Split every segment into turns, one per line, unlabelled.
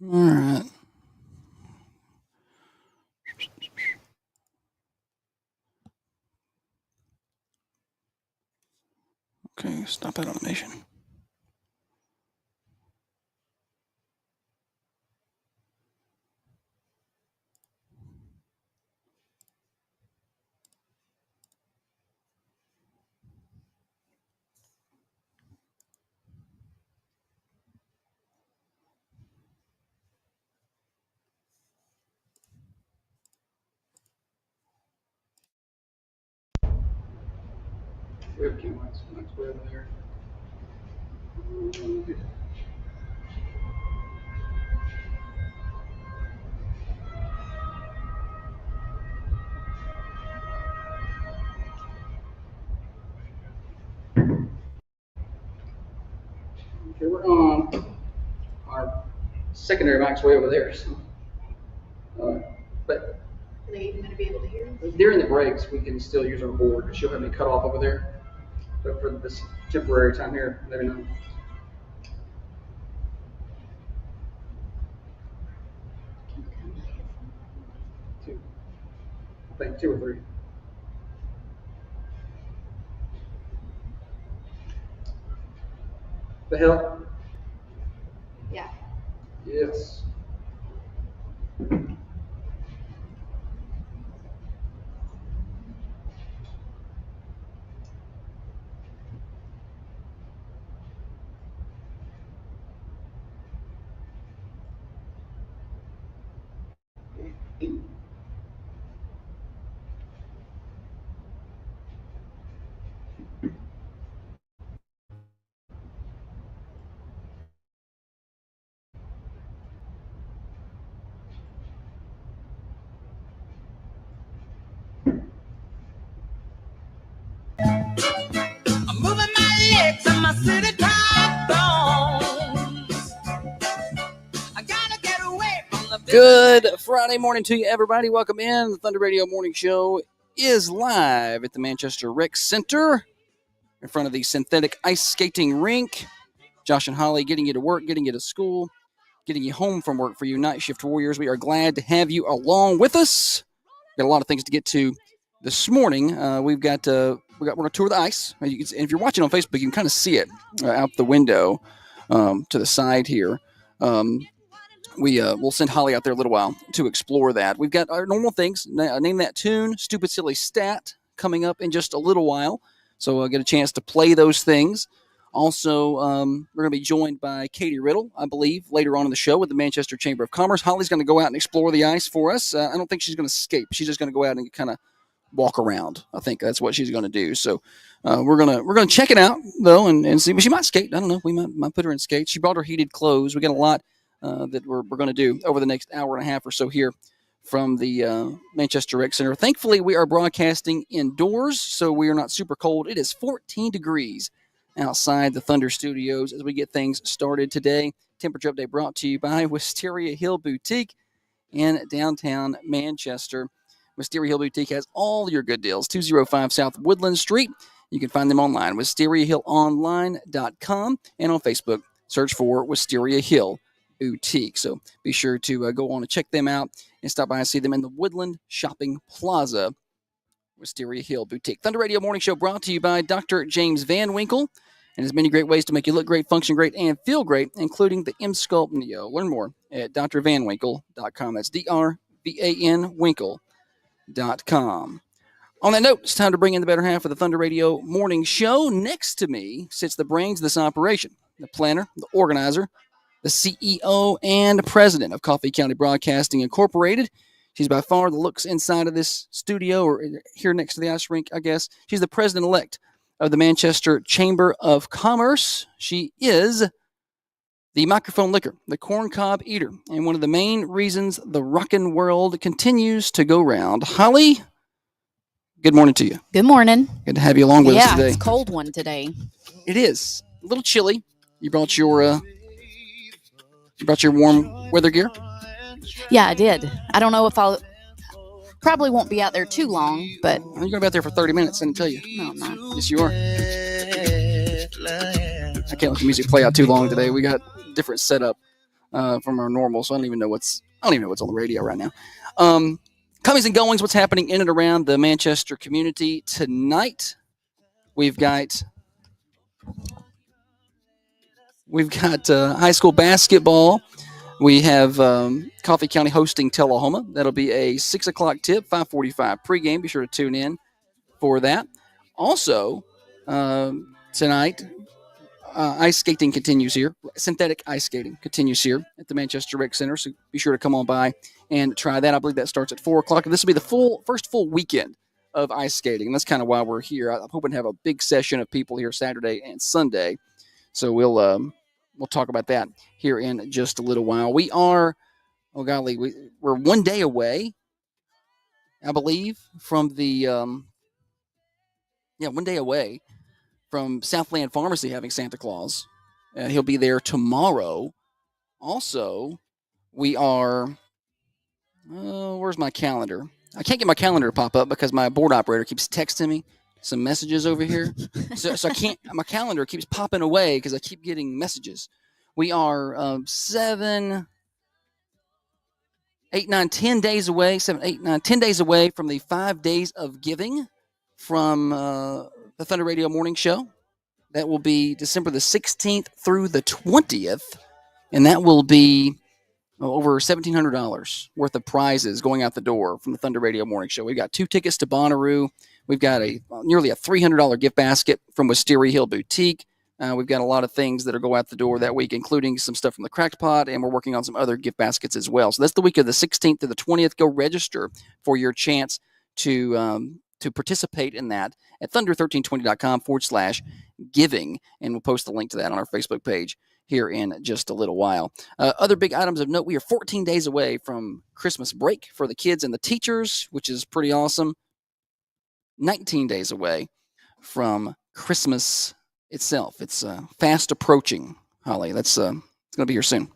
All right. Okay, stop that automation.
We have a few mics way over there. Okay, we're on. Our secondary mic's way over there. So, but
Are they even going to be able to hear us?
during the breaks, we can still use our board. She'll have me cut off over there. But for this temporary time here, let me know. Two. I think 2 or 3. The hell?
Yeah.
Yes.
I'm moving my legs and my city top bones. I gotta get away from the
Good Friday morning to you, everybody. Welcome in. The Thunder Radio Morning Show is live at the Manchester Rec Center in front of the Synthetic Ice Skating Rink. Josh and Holly getting you to work, getting you to school, getting you home from work for you night shift warriors. We are glad to have you along with us. Got a lot of things to get to this morning. We're going to tour the ice. And if you're watching on Facebook, you can kind of see it out the window to the side here. We'll send Holly out there a little while to explore that. We've got our normal things. Name that tune, Stupid Silly Stat, coming up in just a little while. So I'll get a chance to play those things. Also, we're going to be joined by Katie Riddle, I believe, later on in the show with the Manchester Chamber of Commerce. Holly's going to go out and explore the ice for us. I don't think she's going to escape. She's just going to go out and kind of walk around. I think that's what she's going to do. So we're gonna check it out though and see. But she might skate. I don't know. We might put her in skates. She brought her heated clothes. We got a lot that we're going to do over the next hour and a half or so here from the Manchester Rec Center. Thankfully, we are broadcasting indoors, so we are not super cold. It is 14 degrees outside the Thunder Studios as we get things started today. Temperature update brought to you by Wisteria Hill Boutique in downtown Manchester. Wisteria Hill Boutique has all your good deals. 205 South Woodland Street. You can find them online, wisteriahillonline.com, and on Facebook, search for Wisteria Hill Boutique. So be sure to go on and check them out and stop by and see them in the Woodland Shopping Plaza, Wisteria Hill Boutique. Thunder Radio Morning Show brought to you by Dr. James Van Winkle and his many great ways to make you look great, function great, and feel great, including the M-Sculpt Neo. Learn more at drvanwinkle.com. That's D-R-V-A-N Winkle.com. On that note, it's time to bring in the better half of the Thunder Radio Morning Show. Next to me sits the brains of this operation, the planner, the organizer, the CEO and president of Coffee County Broadcasting Incorporated. She's by far the looks inside of this studio, or here next to the ice rink, I guess. She's the president-elect of the Manchester Chamber of Commerce. She is the microphone licker, the corncob eater, and one of the main reasons the rockin' world continues to go round. Holly, good morning to you.
Good morning.
Good to have you along with us today.
Yeah, it's a cold one today.
It is. A little chilly. You brought your warm weather gear?
Yeah, I did. I don't know if I'll probably won't be out there too long, but
you're going to be out there for 30 minutes, I can tell you.
No, I'm not.
Yes, you are. I can't let the music play out too long today. We got different setup from our normal. So I don't even know what's on the radio right now. Comings and goings, what's happening in and around the Manchester community tonight? We've got high school basketball. We have Coffee County hosting Tullahoma. That'll be a 6 o'clock tip, 5:45 pregame. Be sure to tune in for that. Also, tonight, ice skating continues here. Synthetic ice skating continues here at the Manchester Rec Center. So be sure to come on by and try that. I believe that starts at 4 o'clock. And this will be the first full weekend of ice skating. And that's kind of why we're here. I'm hoping to have a big session of people here Saturday and Sunday. So we'll talk about that here in just a little while. We are, we're 1 day away, I believe, from the 1 day away from Southland Pharmacy having Santa Claus. He'll be there tomorrow. Also, we are, where's my calendar? I can't get my calendar to pop up because my board operator keeps texting me some messages over here. so I can't, my calendar keeps popping away because I keep getting messages. We are 7, 8, 9, 10 days away, 7, 8, 9, 10 days away from the 5 days of giving from the Thunder Radio Morning Show. That will be December the 16th through the 20th, and that will be over $1,700 worth of prizes going out the door from the Thunder Radio Morning Show. We've got 2 tickets to Bonnaroo. We've got nearly a $300 gift basket from Wisteria Hill Boutique. We've got a lot of things that are go out the door that week, including some stuff from the Cracked Pot, and we're working on some other gift baskets as well. So that's the week of the 16th to the 20th. Go register for your chance to participate in that at thunder1320.com/giving, and we'll post the link to that on our Facebook page here in just a little while. Other big items of note, we are 14 days away from Christmas break for the kids and the teachers, which is pretty awesome. 19 days away from Christmas itself. It's fast approaching, Holly. It's going to be here soon.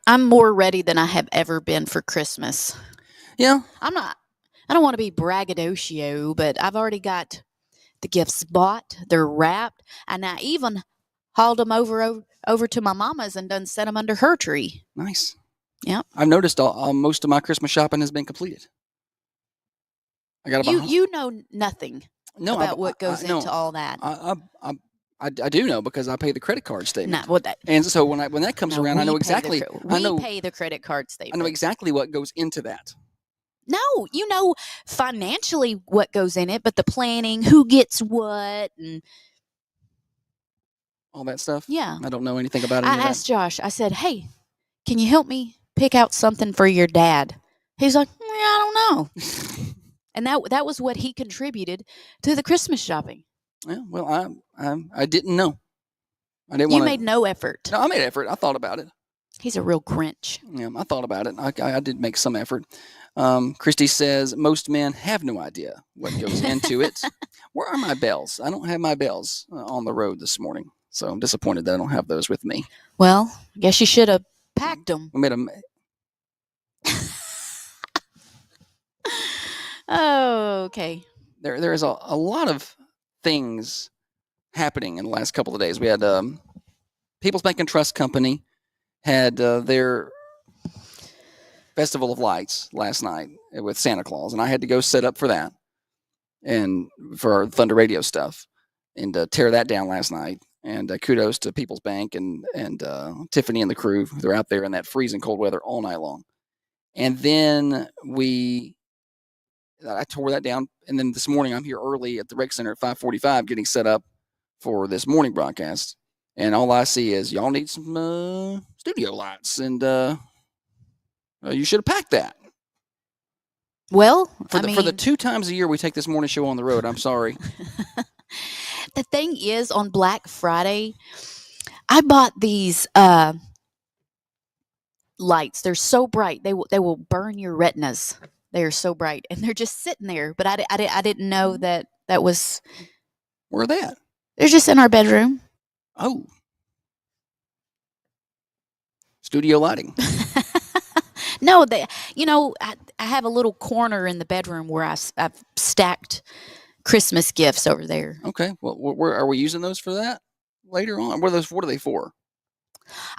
I'm more ready than I have ever been for Christmas.
Yeah.
I don't want to be braggadocio, but I've already got the gifts bought. They're wrapped, and I even hauled them over to my mama's and done set them under her tree.
Nice.
Yep.
I've noticed most of my Christmas shopping has been completed. I got
you know nothing about what goes into all that.
I do know because I pay the credit card statement. And so when that comes around, I know exactly.
We pay the credit card statement.
I know exactly what goes into that.
No, you know financially what goes in it, but the planning, who gets what, and
all that stuff.
Yeah,
I don't know anything about it.
I asked Josh. I said, "Hey, can you help me pick out something for your dad?" He's like, "I don't know." And that was what he contributed to the Christmas shopping.
Yeah, well, I didn't know. I didn't.
You made no effort.
No, I made effort. I thought about it.
He's a real Grinch.
Yeah, I thought about it. I did make some effort. Christy says most men have no idea what goes into it. Where are my bells? I don't have my bells on the road this morning, so I'm disappointed that I don't have those with me.
Well, I guess you should have packed them.
We made them.
Oh, okay.
There is a lot of things happening in the last couple of days. We had People's Bank and Trust Company had their Festival of Lights last night with Santa Claus, and I had to go set up for that and for our Thunder Radio stuff and tear that down last night. And kudos to People's Bank and Tiffany and the crew. They're out there in that freezing cold weather all night long. And then I tore that down, and then this morning I'm here early at the rec center at 5:45 getting set up for this morning broadcast, and all I see is y'all need some studio lights, and you should have packed that.
Well,
for the 2 times a year we take this morning show on the road, I'm sorry.
The thing is, on Black Friday, I bought these lights. They're so bright they will burn your retinas. They are so bright, and they're just sitting there. But I didn't know that was.
Where are they at?
They're just in our bedroom.
Oh, studio lighting.
No, I have a little corner in the bedroom where I've stacked Christmas gifts over there.
Okay, well, where are we using those for that later on? What are they for?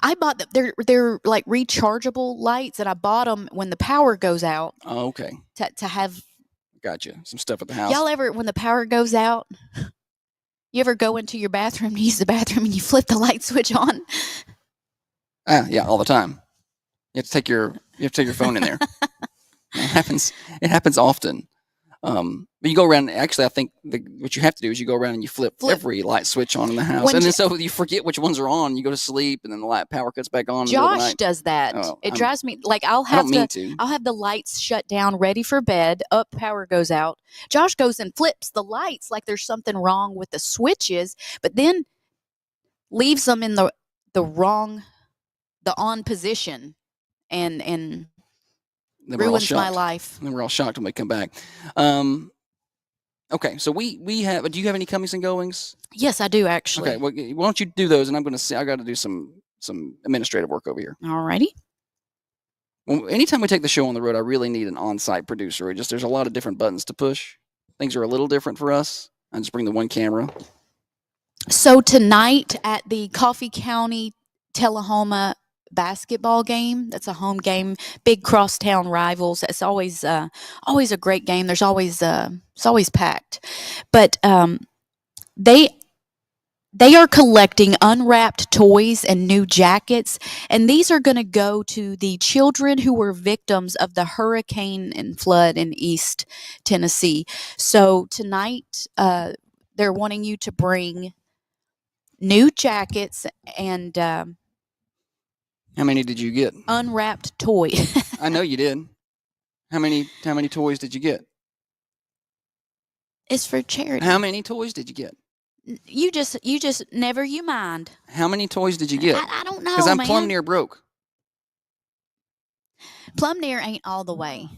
I bought them. They're like rechargeable lights, and I bought them when the power goes out
Oh, okay.
to have.
Gotcha. Some stuff at the house.
Y'all ever, when the power goes out, you ever go into your bathroom to use the bathroom and you flip the light switch on?
Yeah, all the time. You have to take your phone in there. It happens often. But you go around. Actually, I think what you have to do is you go around and you flip every light switch on in the house, and then so you forget which ones are on. You go to sleep, and then the light power cuts back on. In the middle of the
Josh
night.
does that.
Oh,
It drives me like I'll
I don't
have
mean
to.
to.
I'll have the lights shut down, ready for bed. Up, power goes out. Josh goes and flips the lights like there's something wrong with the switches, but then leaves them in the on position, and
Then
ruins my life.
And then we're all shocked when we come back. Okay, so we have. Do you have any comings and goings?
Yes, I do actually.
Okay, well, why don't you do those, and I'm going to see. I got to do some administrative work over here.
Alrighty.
Well, anytime we take the show on the road, I really need an on-site producer. There's a lot of different buttons to push. Things are a little different for us. I just bring the one camera.
So tonight at the Coffee County Tullahoma basketball game, that's a home game, big crosstown rivals. It's always a great game. There's always it's always packed, but they are collecting unwrapped toys and new jackets, and these are going to go to the children who were victims of the hurricane and flood in East Tennessee. So tonight, they're wanting you to bring new jackets and
How many did you get?
unwrapped toy.
I know you did. How many toys did you get?
It's for charity.
How many toys did you get?
You just never you mind.
How many toys did you get?
I don't know,
Because I'm
man.
plumb near broke.
Plumb near ain't all the way.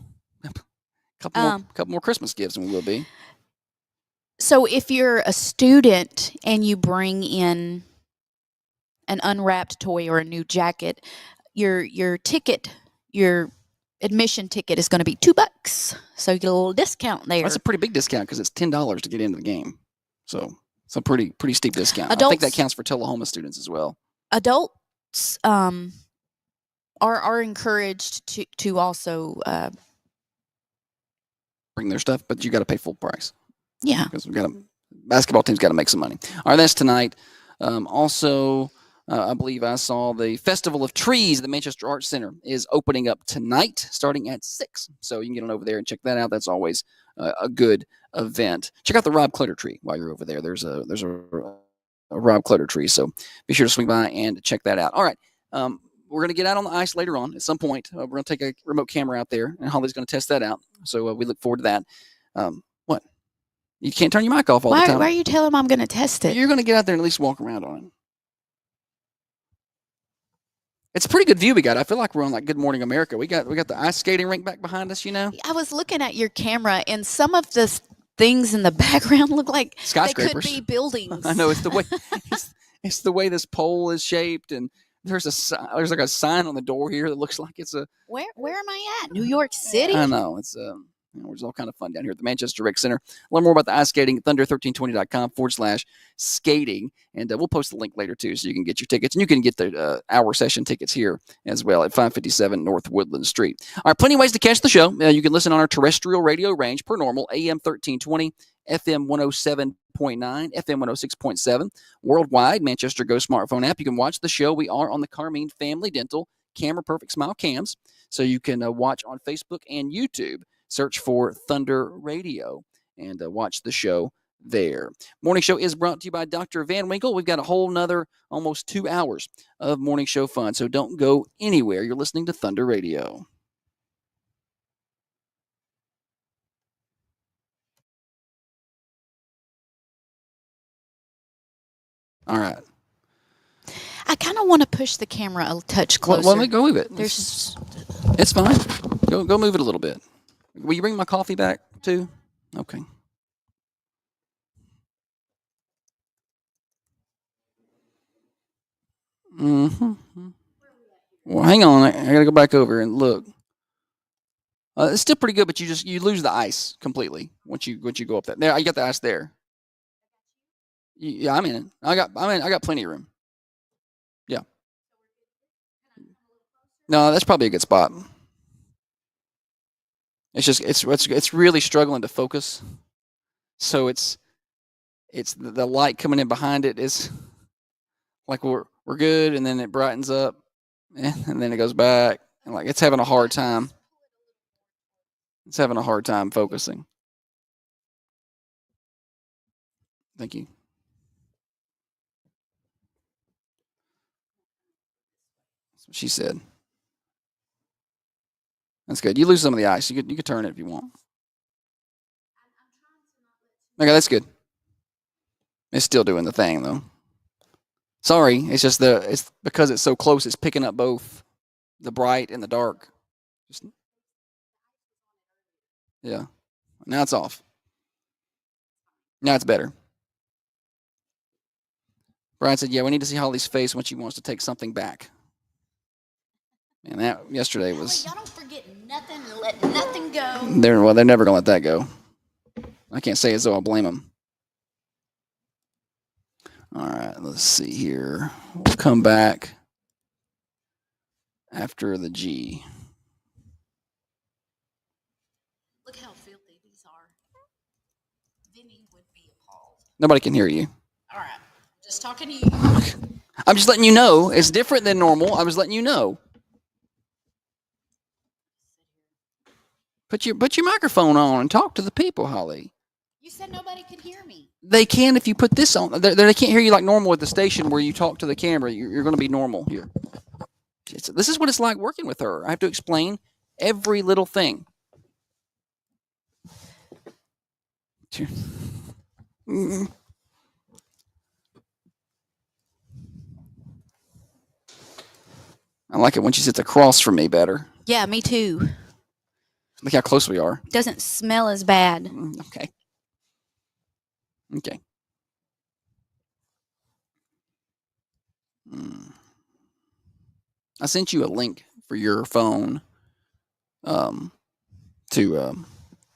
Couple more Christmas gifts, and we will be.
So if you're a student and you bring in an unwrapped toy or a new jacket, your ticket, your admission ticket is going to be $2. So you get a little discount there.
That's a pretty big discount because it's $10 to get into the game. So it's a pretty steep discount. I
Adults-
think that counts for Tullahoma students as well.
Adults are encouraged to also
Bring their stuff, but you got to pay full price.
yeah.
Because basketball team's got to make some money. All right, that's tonight. Also, I believe I saw the Festival of Trees at the Manchester Arts Center is opening up tonight, starting at 6. So you can get on over there and check that out. That's always a good event. Check out the Rob Clutter tree while you're over there. There's a Rob Clutter tree. So be sure to swing by and check that out. All right. We're going to get out on the ice later on at some point. We're going to take a remote camera out there, and Holly's going to test that out. So we look forward to that. What? You can't turn your mic off all the time.
Why are you telling him I'm going to test it?
You're going to get out there and at least walk around on it. It's a pretty good view we got. I feel like we're on like Good Morning America. We got the ice skating rink back behind us, you know.
I was looking at your camera, and some of the things in the background look like
Skyscrapers.
they could be buildings.
I know it's the way it's the way this pole is shaped, and there's like a sign on the door here that looks like it's a.
Where am I at? New York City?
I know it's there's all kind of fun down here at the Manchester Rec Center. Learn more about the ice skating at thunder1320.com/skating. And we'll post the link later, too, so you can get your tickets. And you can get the hour session tickets here as well at 557 North Woodland Street. All right, plenty of ways to catch the show. You can listen on our terrestrial radio range per normal, AM 1320, FM 107.9, FM 106.7. Worldwide, Manchester Go smartphone app. You can watch the show. We are on the Carmine Family Dental Camera Perfect Smile Cams. So you can watch on Facebook and YouTube. Search for Thunder Radio and watch the show there. Morning show is brought to you by Dr. Van Winkle. We've got a whole nother almost 2 hours of morning show fun, so don't go anywhere. You're listening to Thunder Radio. All right.
I kind of want to push the camera a touch closer.
Well, let me go move it.
There's
It's fine. Go move it a little bit. Will you bring my coffee back too? Okay. Mm-hmm. Well, hang on. I gotta go back over and look. It's still pretty good, but you lose the ice completely once you go up there. There, I got the ice there. Yeah, I'm in it. I got plenty of room. Yeah. No, that's probably a good spot. It's just it's really struggling to focus. So it's the light coming in behind it is like we're good, and then it brightens up, and then it goes back, and like it's having a hard time. It's having a hard time focusing. Thank you. That's what she said. That's good. You lose some of the ice. You could turn it if you want. Okay, that's good. It's still doing the thing though. Sorry, it's just it's because it's so close. It's picking up both the bright and the dark. Just, yeah. Now it's off. Now it's better. Brian said, "Yeah, we need to see Holly's face when she wants to take something back." And that yesterday was.
Y'all don't forget nothing and let nothing go.
They're never gonna let that go. I can't say as though I'll blame them. All right, let's see here. We'll come back after the G.
Look how filthy these are. Vinny would be appalled.
Nobody can hear you.
All right, just talking to you.
I'm just letting you know. It's different than normal. I was letting you know. Put your microphone on and talk to the people, Holly.
You said nobody could hear me.
They can if you put this on. They can't hear you like normal at the station where you talk to the camera. You're going to be normal here. This is what it's like working with her. I have to explain every little thing. I like it when she sits across from me better.
Yeah, me too.
Look how close we are.
Doesn't smell as bad.
Okay. Okay. I sent you a link for your phone to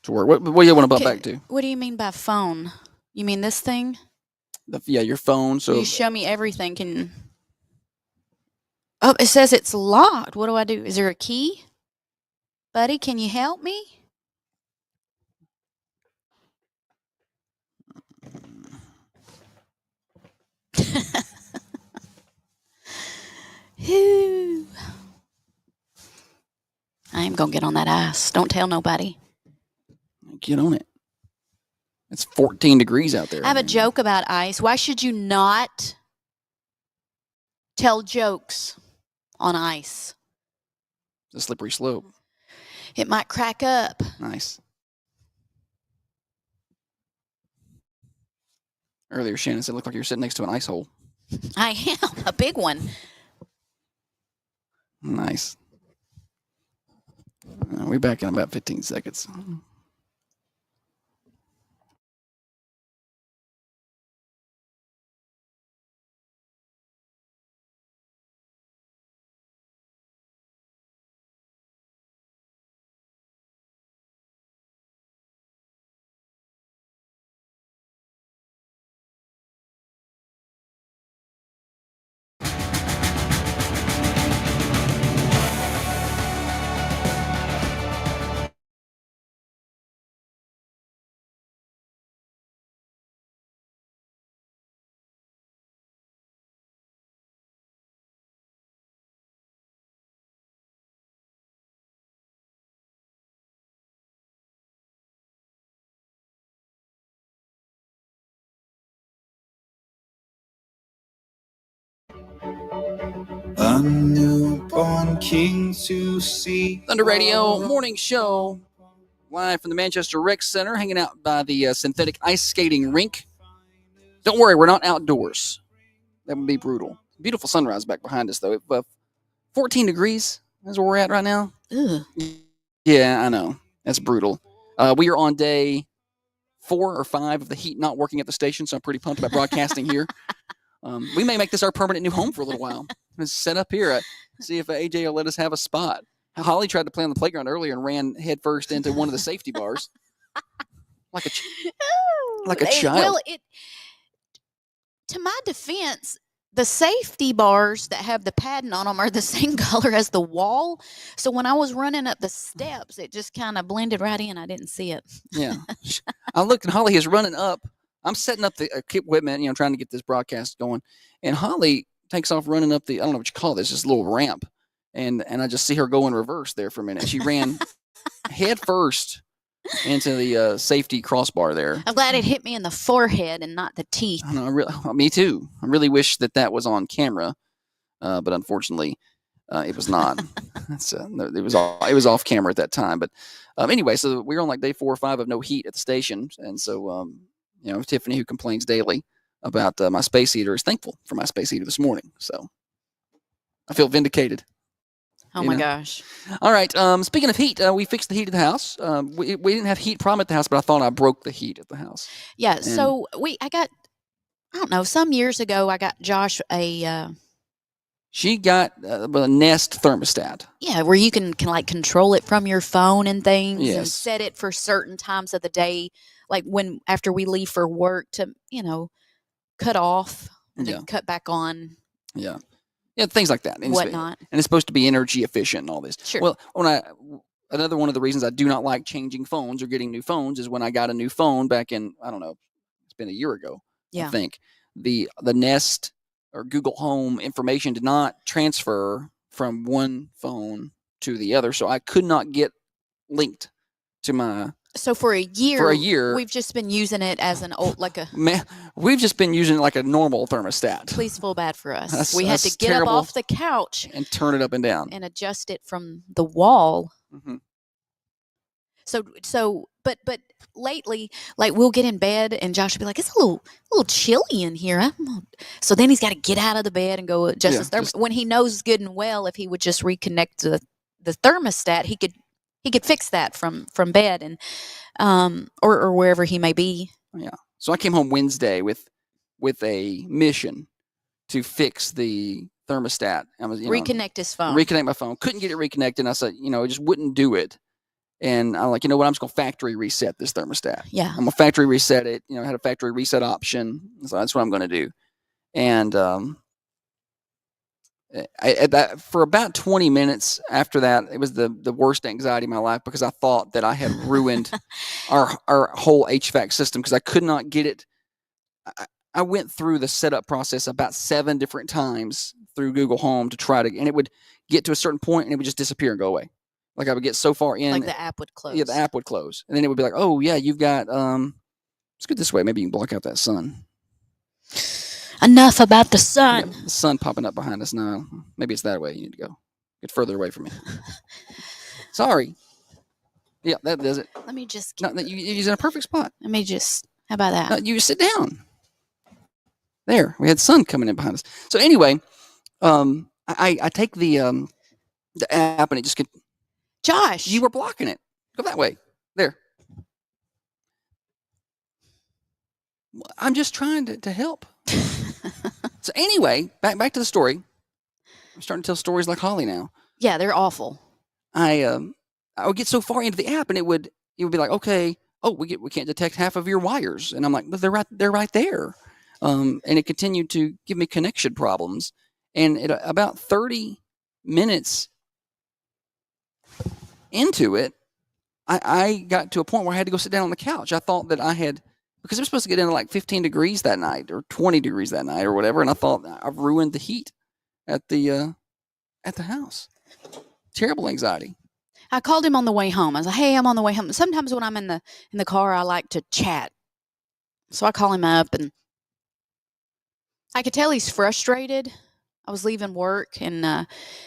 work. What do you want to bump back to?
What do you mean by phone? You mean this thing?
Your phone. So
you show me everything. Oh, it says it's locked. What do I do? Is there a key? Buddy, can you help me? I am gonna get on that ice. Don't tell nobody.
Get on it. It's 14 degrees out there.
I have a joke about ice. Why should you not tell jokes on ice?
It's a slippery slope.
It might crack up.
Nice. Earlier, Shannon said it looked like you were sitting next to an ice hole.
I am. A big one.
Nice. We'll be back in about 15 seconds.
A newborn king to see.
Thunder Radio morning show, live from the Manchester Rec Center, hanging out by the Synthetic Ice Skating Rink. Don't worry, we're not outdoors. That would be brutal. Beautiful sunrise back behind us, though. 14 degrees is where we're at right now.
Ugh.
Yeah, I know. That's brutal. We are on day 4 or 5 of the heat not working at the station, so I'm pretty pumped about broadcasting here. We may make this our permanent new home for a little while. Let's set up here. See if AJ will let us have a spot. Holly tried to play on the playground earlier and ran headfirst into one of the safety bars, like a child.
Well, to my defense, the safety bars that have the padding on them are the same color as the wall. So when I was running up the steps, it just kind of blended right in. I didn't see it.
Yeah. I looked, and Holly is running up. I'm setting up the equipment, trying to get this broadcast going. And Holly takes off running up I don't know what you call this little ramp. And I just see her go in reverse there for a minute. She ran head first into the safety crossbar there.
I'm glad it hit me in the forehead and not the teeth.
I know, me too. I really wish that was on camera, but unfortunately, it was not. It was off camera at that time. But anyway, so we were on like day 4 or 5 of no heat at the station, and so Tiffany, who complains daily about my space heater, is thankful for my space heater this morning. So I feel vindicated.
Oh my gosh.
All right. Speaking of heat, we fixed the heat of the house. We didn't have heat problem at the house, but I thought I broke the heat at the house.
Yeah. So I don't know, some years ago, I got Josh
she got a Nest thermostat.
Yeah, where you can like control it from your phone and things, and
Yes.
set it for certain times of the day, like after we leave for work to cut off and then cut back on.
Yeah. Yeah, things like that. And
whatnot.
And it's supposed to be energy efficient and all this.
Sure.
Well, another one of the reasons I do not like changing phones or getting new phones is when I got a new phone back in, I don't know, it's been a year ago, I think. The Nest or Google Home information did not transfer from one phone to the other, so I could not get linked to my. So
for a year, we've just been using it as an old,
we've just been using it like a normal thermostat.
Please feel bad for us. We had to get up off the couch
and turn it up and down
and adjust it from the wall.
Mm-hmm.
But lately, like we'll get in bed and Josh will be like, "It's a little chilly in here." So then he's got to get out of the bed and go adjust his thermostat. When he knows good and well, if he would just reconnect to the thermostat, he could fix that from bed and or wherever he may be.
Yeah. So I came home Wednesday with a mission to fix the thermostat. I was
reconnect his phone.
Reconnect my phone. Couldn't get it reconnected. And I said, it just wouldn't do it. And I'm like, you know what? I'm just going to factory reset this thermostat.
Yeah.
I'm going to factory reset it. I had a factory reset option. So that's what I'm going to do. And for about 20 minutes after that, it was the worst anxiety in my life because I thought that I had ruined our whole HVAC system because I could not get it. I went through the setup process about 7 different times through Google Home to try to, and it would get to a certain point and it would just disappear and go away. Like I would get so far in.
Like the app would close.
Yeah, the app would close. And then it would be like, oh, yeah, you've got, let's go this way. Maybe you can block out that sun.
Enough about the sun.
The sun popping up behind us now. Maybe it's that way you need to go. Get further away from me. Sorry. Yeah, that does it.
Let me just
you're in a perfect spot.
Let me just, how about that?
No, you sit down. There, we had sun coming in behind us. So anyway, I take the app and it just
Josh,
you were blocking it. Go that way. There. I'm just trying to help. So anyway, back to the story. I'm starting to tell stories like Holly now.
Yeah, they're awful.
I would get so far into the app and it would be like, okay, we can't detect half of your wires, and I'm like, but they're right there. And it continued to give me connection problems. And at about 30 minutes into it, I got to a point where I had to go sit down on the couch. I thought that I had, because it was supposed to get into like 15 degrees that night or 20 degrees that night or whatever. And I thought I've ruined the heat at the house. Terrible anxiety.
I called him on the way home. I was like, hey, I'm on the way home. Sometimes when I'm in the car, I like to chat. So I call him up and I could tell he's frustrated. I was leaving work and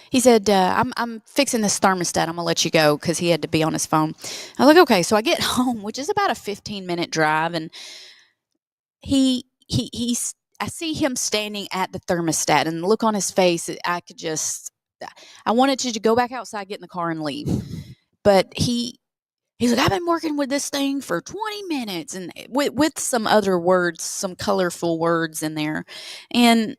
he said, I'm fixing this thermostat. I'm going to let you go because he had to be on his phone. I was like, okay. So I get home, which is about a 15-minute drive. And I see him standing at the thermostat and the look on his face. I wanted to go back outside, get in the car and leave. But he's like, I've been working with this thing for 20 minutes and with some other words, some colorful words in there. And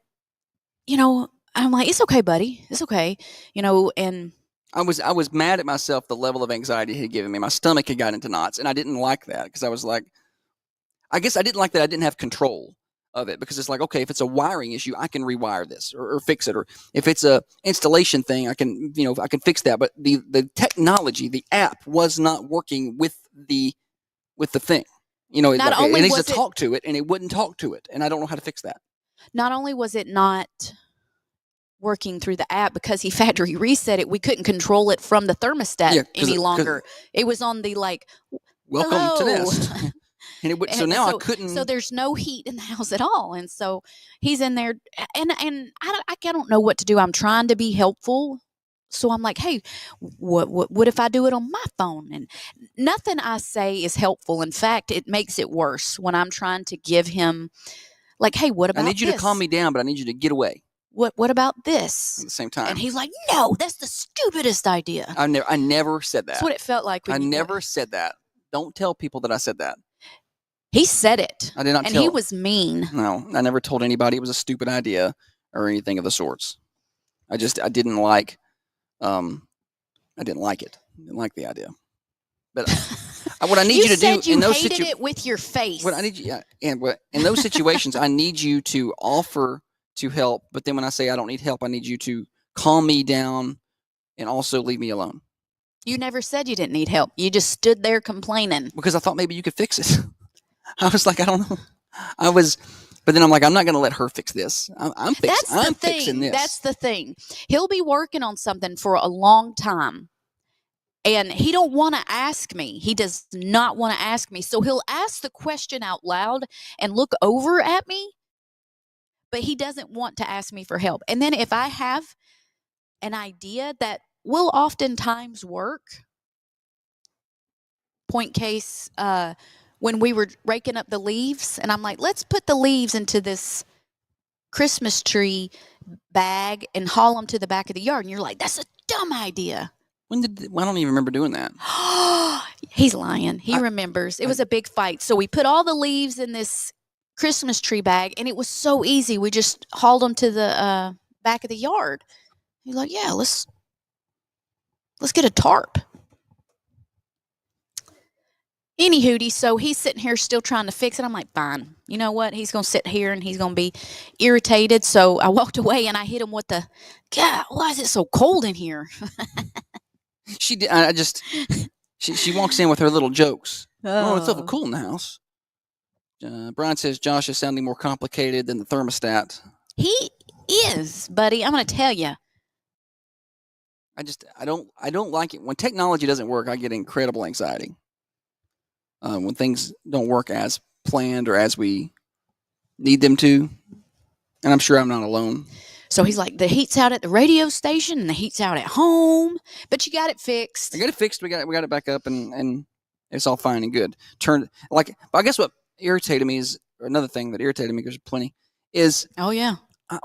I'm like, it's okay, buddy. It's okay. And
I was mad at myself, the level of anxiety it had given me. My stomach had got into knots, and I didn't like that because I was like, I guess I didn't like that I didn't have control of it, because it's like, okay, if it's a wiring issue, I can rewire this or fix it, or if it's a installation thing, I can fix that. But the technology, the app was not working with the thing.
Not only
it needs to
was it-
talk to it, and it wouldn't talk to it, and I don't know how to fix that.
Not only was it not working through the app because he factory reset it, we couldn't control it from the thermostat
Yeah, 'cause
any
it- 'cause-
longer. It was on the like,
Welcome to
hello.
Nest. And it would, so
And
now I couldn't.
So there's no heat in the house at all, and so he's in there, and I don't know what to do. I'm trying to be helpful, so I'm like, hey, what if I do it on my phone? And nothing I say is helpful. In fact, it makes it worse when I'm trying to give him, like, hey, what about
I need you to calm me down, but I need you to get away
What about this?
at the same time.
And he's like, no, that's the stupidest idea.
I never said that.
That's what it felt like.
I never said that. Don't tell people that I said that.
He said it.
I did not
and
tell.
he was mean.
No, I never told anybody it was a stupid idea or anything of the sorts. I didn't like. I didn't like it. I didn't like the idea. But what I need you to do
said you
in those
hated it with your face.
what I need you, and what in those situations, I need you to offer to help. But then when I say I don't need help, I need you to calm me down and also leave me alone.
You never said you didn't need help. You just stood there complaining.
Because I thought maybe you could fix it. I was like, I don't know. But then I'm like, I'm not going to let her fix this. I'm fixing this.
That's the thing. He'll be working on something for a long time, and he don't want to ask me. He does not want to ask me. So he'll ask the question out loud and look over at me, but he doesn't want to ask me for help. And then if I have an idea that will oftentimes work, point case, when we were raking up the leaves, and I'm like, let's put the leaves into this Christmas tree bag and haul them to the back of the yard. And you're like, that's a dumb idea.
I don't even remember doing that.
He's lying. He remembers. It was a big fight. So we put all the leaves in this Christmas tree bag, and it was so easy. We just hauled them to the back of the yard. He's like, yeah, let's get a tarp. Anywho, so he's sitting here still trying to fix it. I'm like, fine. You know what? He's going to sit here and he's going to be irritated. So I walked away and I hit him with the, God, why is it so cold in here?
She did. She walks in with her little jokes. Oh, it's a little cool in the house. Brian says Josh is sounding more complicated than the thermostat.
He is, buddy. I'm going to tell you.
I don't like it when technology doesn't work. I get incredible anxiety. When things don't work as planned or as we need them to, and I'm sure I'm not alone.
So he's like, the heat's out at the radio station and the heat's out at home, but you got it fixed.
I got it fixed. We got it back up, and it's all fine and good. But I guess what irritated me is, or another thing that irritated me, because there's plenty, is
Oh yeah.
I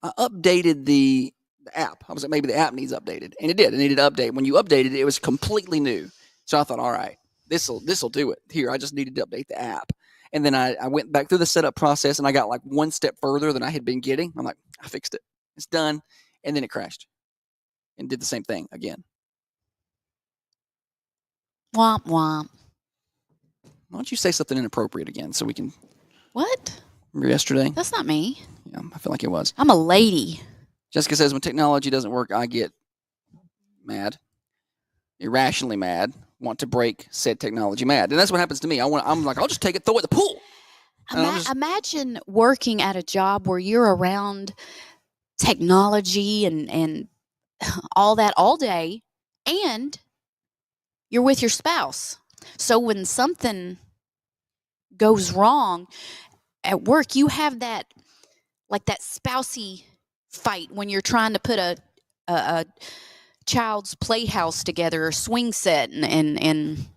updated the app. I was like, maybe the app needs updated, and it did. It needed to update. When you updated it, it was completely new. So I thought, all right, this'll do it. Here, I just needed to update the app. And then I went back through the setup process, and I got like one step further than I had been getting. I'm like, I fixed it. It's done. And then it crashed and did the same thing again.
Womp womp.
Why don't you say something inappropriate again so we can...
What?
Remember yesterday?
That's not me.
Yeah, I feel like it was.
I'm a lady.
Jessica says, when technology doesn't work, I get mad. Irrationally mad. Want to break said technology mad. And that's what happens to me. I'm like, I'll just take it, throw it in the pool.
Imagine working at a job where you're around technology and all that all day, and you're with your spouse. So when something goes wrong at work, you have that, like that spousey fight when you're trying to put a child's playhouse together or swing set and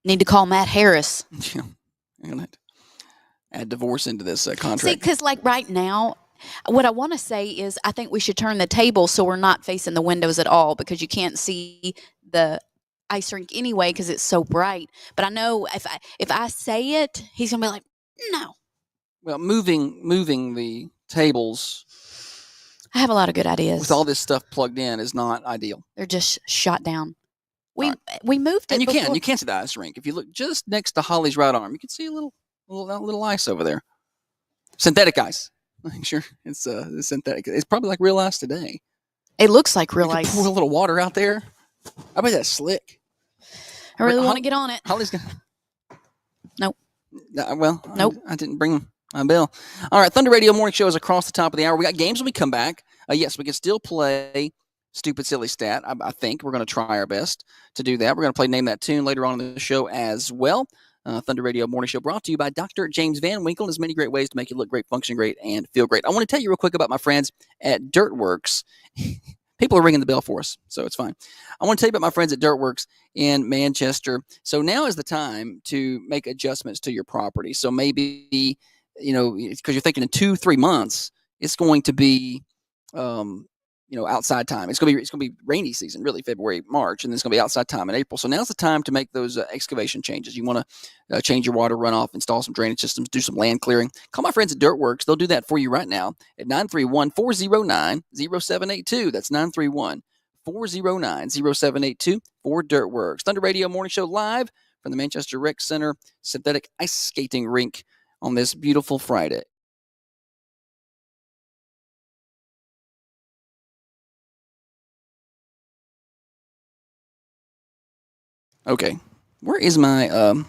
need to call Matt Harris.
Yeah. I'm going to add divorce into this contract.
See, because like right now, what I want to say is I think we should turn the table so we're not facing the windows at all, because you can't see the ice rink anyway because it's so bright. But I know if I say it, he's going to be like, no.
Well, moving the tables...
I have a lot of good ideas.
With all this stuff plugged in is not ideal.
They're just shot down. we moved it.
And you
before.
can see the ice rink. If you look just next to Holly's right arm, you can see a little ice over there. Synthetic ice. Sure, it's synthetic. It's probably like real ice today.
It looks like
You
real
could
ice.
pour a little water out there. I bet that's slick.
I really want
Holly-
to get on it.
Holly's gonna.
Nope.
Well,
Nope.
I didn't bring my bell. All right, Thunder Radio Morning Show is across the top of the hour. We got games when we come back. Yes, we can still play Stupid Silly Stat. I think we're going to try our best to do that. We're going to play Name That Tune later on in the show as well. Thunder Radio Morning Show brought to you by Dr. James Van Winkle. There's many great ways to make you look great, function great, and feel great. I want to tell you real quick about my friends at Dirtworks. People are ringing the bell for us, so it's fine. I want to tell you about my friends at Dirtworks in Manchester. So now is the time to make adjustments to your property. So maybe, because you're thinking in 2-3 months, it's going to be, outside time. It's going to be rainy season, really, February, March, and then it's going to be outside time in April. So now's the time to make those excavation changes. You want to change your water runoff, install some drainage systems, do some land clearing. Call my friends at Dirtworks. They'll do that for you right now at 931-409-0782. That's 931-409-0782 for Dirtworks. Thunder Radio Morning Show live from the Manchester Rec Center Synthetic Ice Skating Rink on this beautiful Friday. Okay, where is my I'm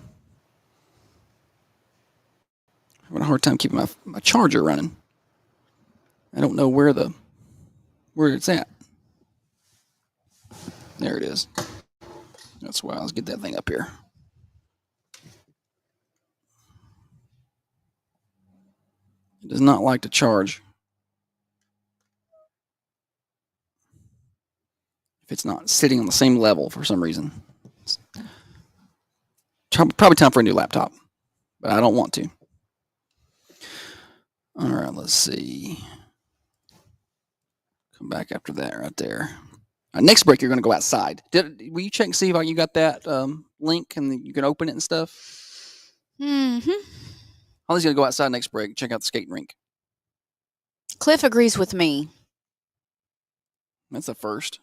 having a hard time keeping my charger running. I don't know where it's at. There it is. That's why. Let's get that thing up here. It does not like to charge if it's not sitting on the same level for some reason. It's probably time for a new laptop, but I don't want to. All right, let's see. Come back after that right there. Next break, you're going to go outside. Will you check and see if you got that link and you can open it and stuff?
Mm-hmm.
Holly's going to go outside next break, check out the skating rink.
Cliff agrees with me.
That's the first.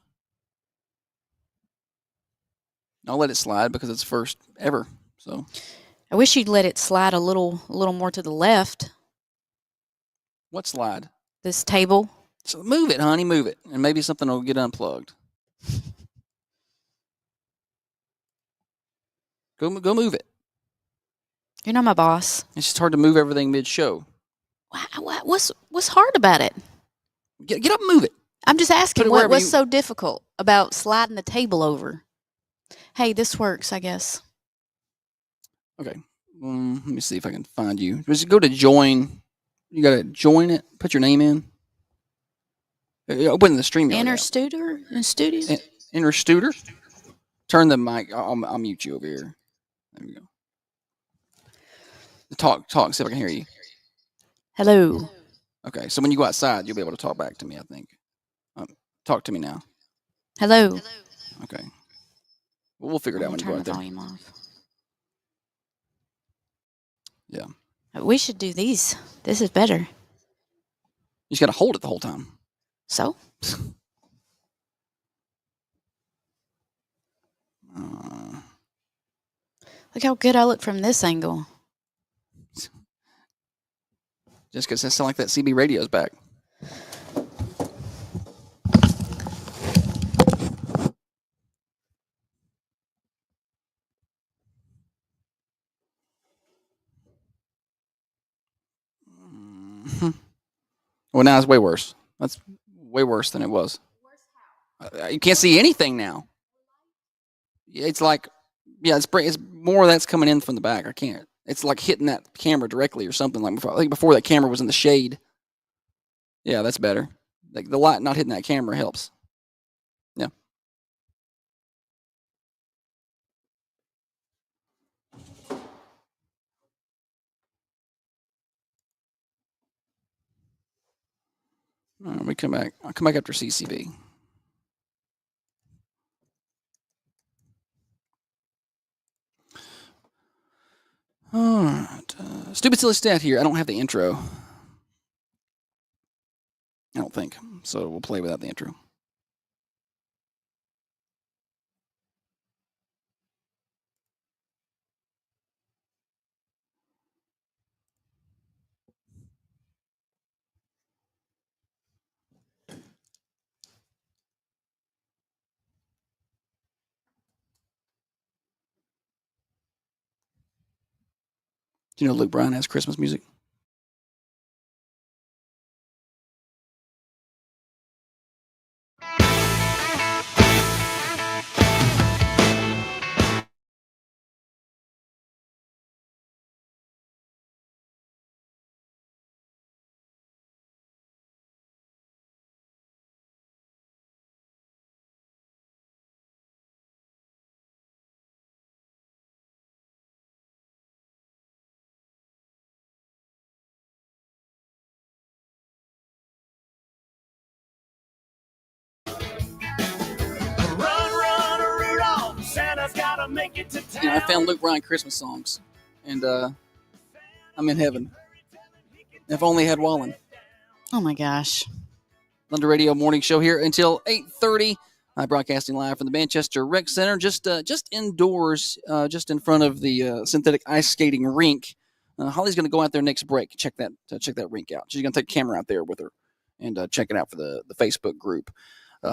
I'll let it slide because it's first ever. So
I wish you'd let it slide a little more to the left.
what slide?
This table.
So move it, honey, move it, and maybe something will get unplugged. Go move it.
You're not my boss.
It's just hard to move everything mid-show.
What's hard about it?
Get up and move it.
I'm just asking
Put it wherever
what's
you-
so difficult about sliding the table over? Hey, this works, I guess.
Okay. Let me see if I can find you. Just go to join. You got to join it. Put your name in. Open the stream.
Inner studio?
Inner Studer. Turn the mic. I'll mute you over here. There we go. Talk. See if I can hear you.
Hello.
Okay. So when you go outside, you'll be able to talk back to me, I think. Talk to me now.
Hello.
Okay. Well, we'll figure it out when you go
Turn
out
the
there.
volume off.
Yeah.
We should do these. This is better.
You just got to hold it the whole time.
So? Look how good I look from this angle.
Just because it sounds like that CB radio's back. Well, now it's way worse. That's way worse than it was. You can't see anything now. It's like, it's more of that's coming in from the back. I can't. It's like hitting that camera directly or something. Like before, I think before that camera was in the shade. Yeah, that's better. Like the light not hitting that camera helps. Yeah. All right, we come back. I'll come back after CCB. All right. Stupid Silly Stat here. I don't have the intro. I don't think. So we'll play without the intro. Do you know Luke Bryan has Christmas music? I found Luke Bryan Christmas songs, and I'm in heaven. If only had Wallen.
Oh my gosh.
Thunder Radio Morning Show here until 8:30. Broadcasting live from the Manchester Rec Center, just indoors, just in front of the synthetic ice skating rink. Holly's going to go out there next break. Check that rink out. She's going to take a camera out there with her and check it out for the Facebook group.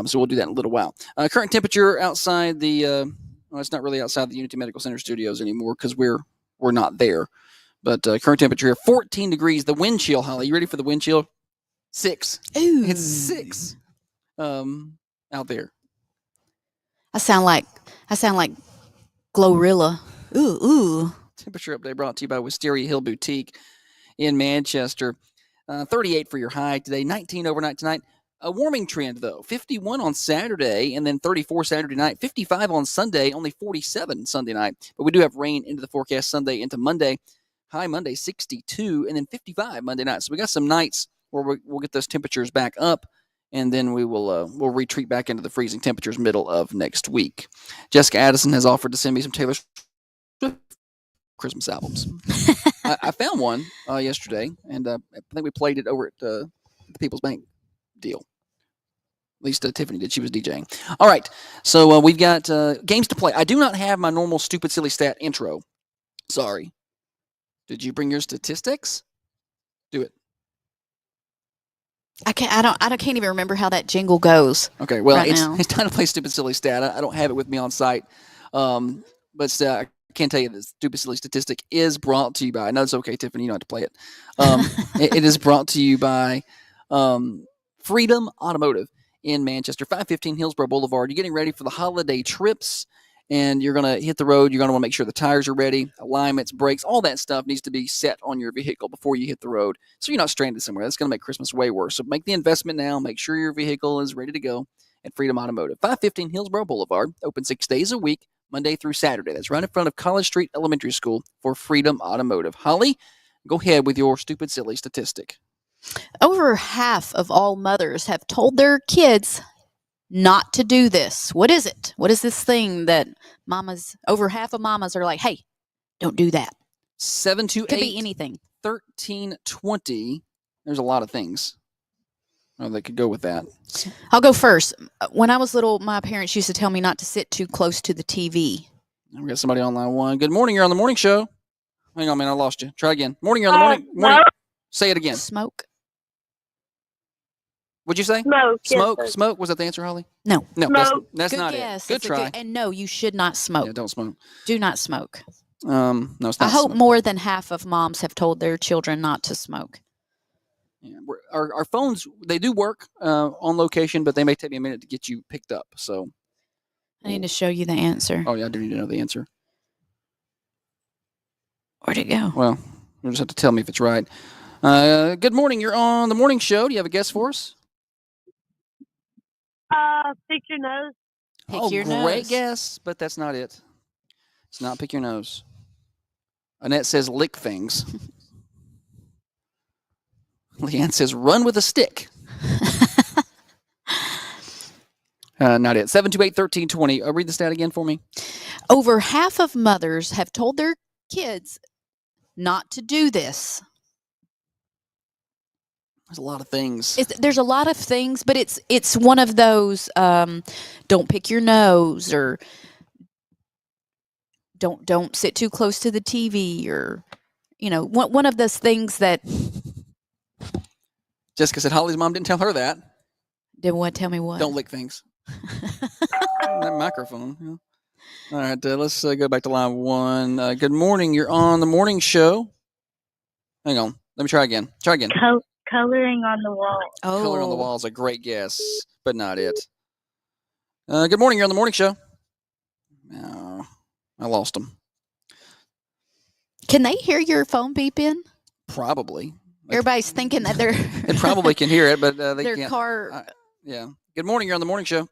So we'll do that in a little while. Current temperature outside the well, it's not really outside the Unity Medical Center studios anymore because we're not there. But current temperature here, 14 degrees. The wind chill, Holly. You ready for the wind chill? 6.
Ooh.
It's 6 out there.
I sound like Glorilla. Ooh.
Temperature update brought to you by Wisteria Hill Boutique in Manchester. 38 for your high today, 19 overnight tonight. A warming trend, though. 51 on Saturday, and then 34 Saturday night. 55 on Sunday, only 47 Sunday night. But we do have rain into the forecast Sunday into Monday. High Monday, 62, and then 55 Monday night. So we got some nights where we'll get those temperatures back up, and then we'll retreat back into the freezing temperatures middle of next week. Jessica Addison has offered to send me some Taylor Swift Christmas albums. I found one yesterday, and I think we played it over at the People's Bank deal. At least Tiffany did. She was DJing. All right, so we've got games to play. I do not have my normal stupid silly stat intro. Sorry. Did you bring your statistics? Do it.
I can't even remember how that jingle goes.
Okay, well,
right
it's
now.
it's time to play stupid silly stat. I don't have it with me on site, but I can tell you the stupid silly statistic is brought to you by. I know it's okay, Tiffany. You don't have to play it. It is brought to you by Freedom Automotive in Manchester, 515 Hillsborough Boulevard. You're getting ready for the holiday trips, and you're going to hit the road. You're going to want to make sure the tires are ready, alignments, brakes, all that stuff needs to be set on your vehicle before you hit the road, so you're not stranded somewhere. That's going to make Christmas way worse. So make the investment now. Make sure your vehicle is ready to go at Freedom Automotive, 515 Hillsborough Boulevard, open 6 days a week, Monday through Saturday. That's right in front of College Street Elementary School for Freedom Automotive. Holly, go ahead with your stupid silly statistic.
Over half of all mothers have told their kids not to do this. What is it? What is this thing that over half of mamas are like, hey, don't do that.
728
Could be anything.
1320. There's a lot of things that could go with that.
I'll go first. When I was little, my parents used to tell me not to sit too close to the TV.
We got somebody on line one. Good morning. You're on the morning show. Hang on, man. I lost you. Try again. Morning. You're on the morning. Say it again.
Smoke.
What'd you say?
Smoke.
Smoke.
Yes,
Smoke. Was that the answer, Holly?
No.
No,
Smoke.
that's
Good
not
guess.
it. Good
That's
try.
and no, you should not smoke.
Yeah, don't smoke.
Do not smoke.
No, it's not.
I hope
smoke.
more than half of moms have told their children not to smoke.
Yeah, our phones, they do work on location, but they may take me a minute to get you picked up. So
I need to show you the answer.
Oh, yeah, I do need to know the answer.
Where'd it go?
Well, you'll just have to tell me if it's right. Good morning. You're on the morning show. Do you have a guess for us?
Pick your nose.
Pick your
great
nose.
guess, but that's not it. It's not pick your nose. Annette says lick things. Leanne says run with a stick. Not it. 728-1320. Read the stat again for me.
Over half of mothers have told their kids not to do this.
There's a lot of things.
There's a lot of things, but it's one of those don't pick your nose, or don't sit too close to the TV, or one of those things that.
Jessica said Holly's mom didn't tell her that.
Didn't want to tell me what?
Don't lick things. That microphone. Yeah. All right, let's go back to line one. Good morning. You're on the morning show. Hang on. Let me try again. Try again.
Coloring on the wall.
Oh,
Color on the wall is a great guess, but not it. Good morning. You're on the morning show. No, I lost them.
Can they hear your phone beeping?
Probably.
Everybody's thinking that they're
They probably can hear it, but they
their
can't.
car.
Yeah. Good morning. You're on the morning show.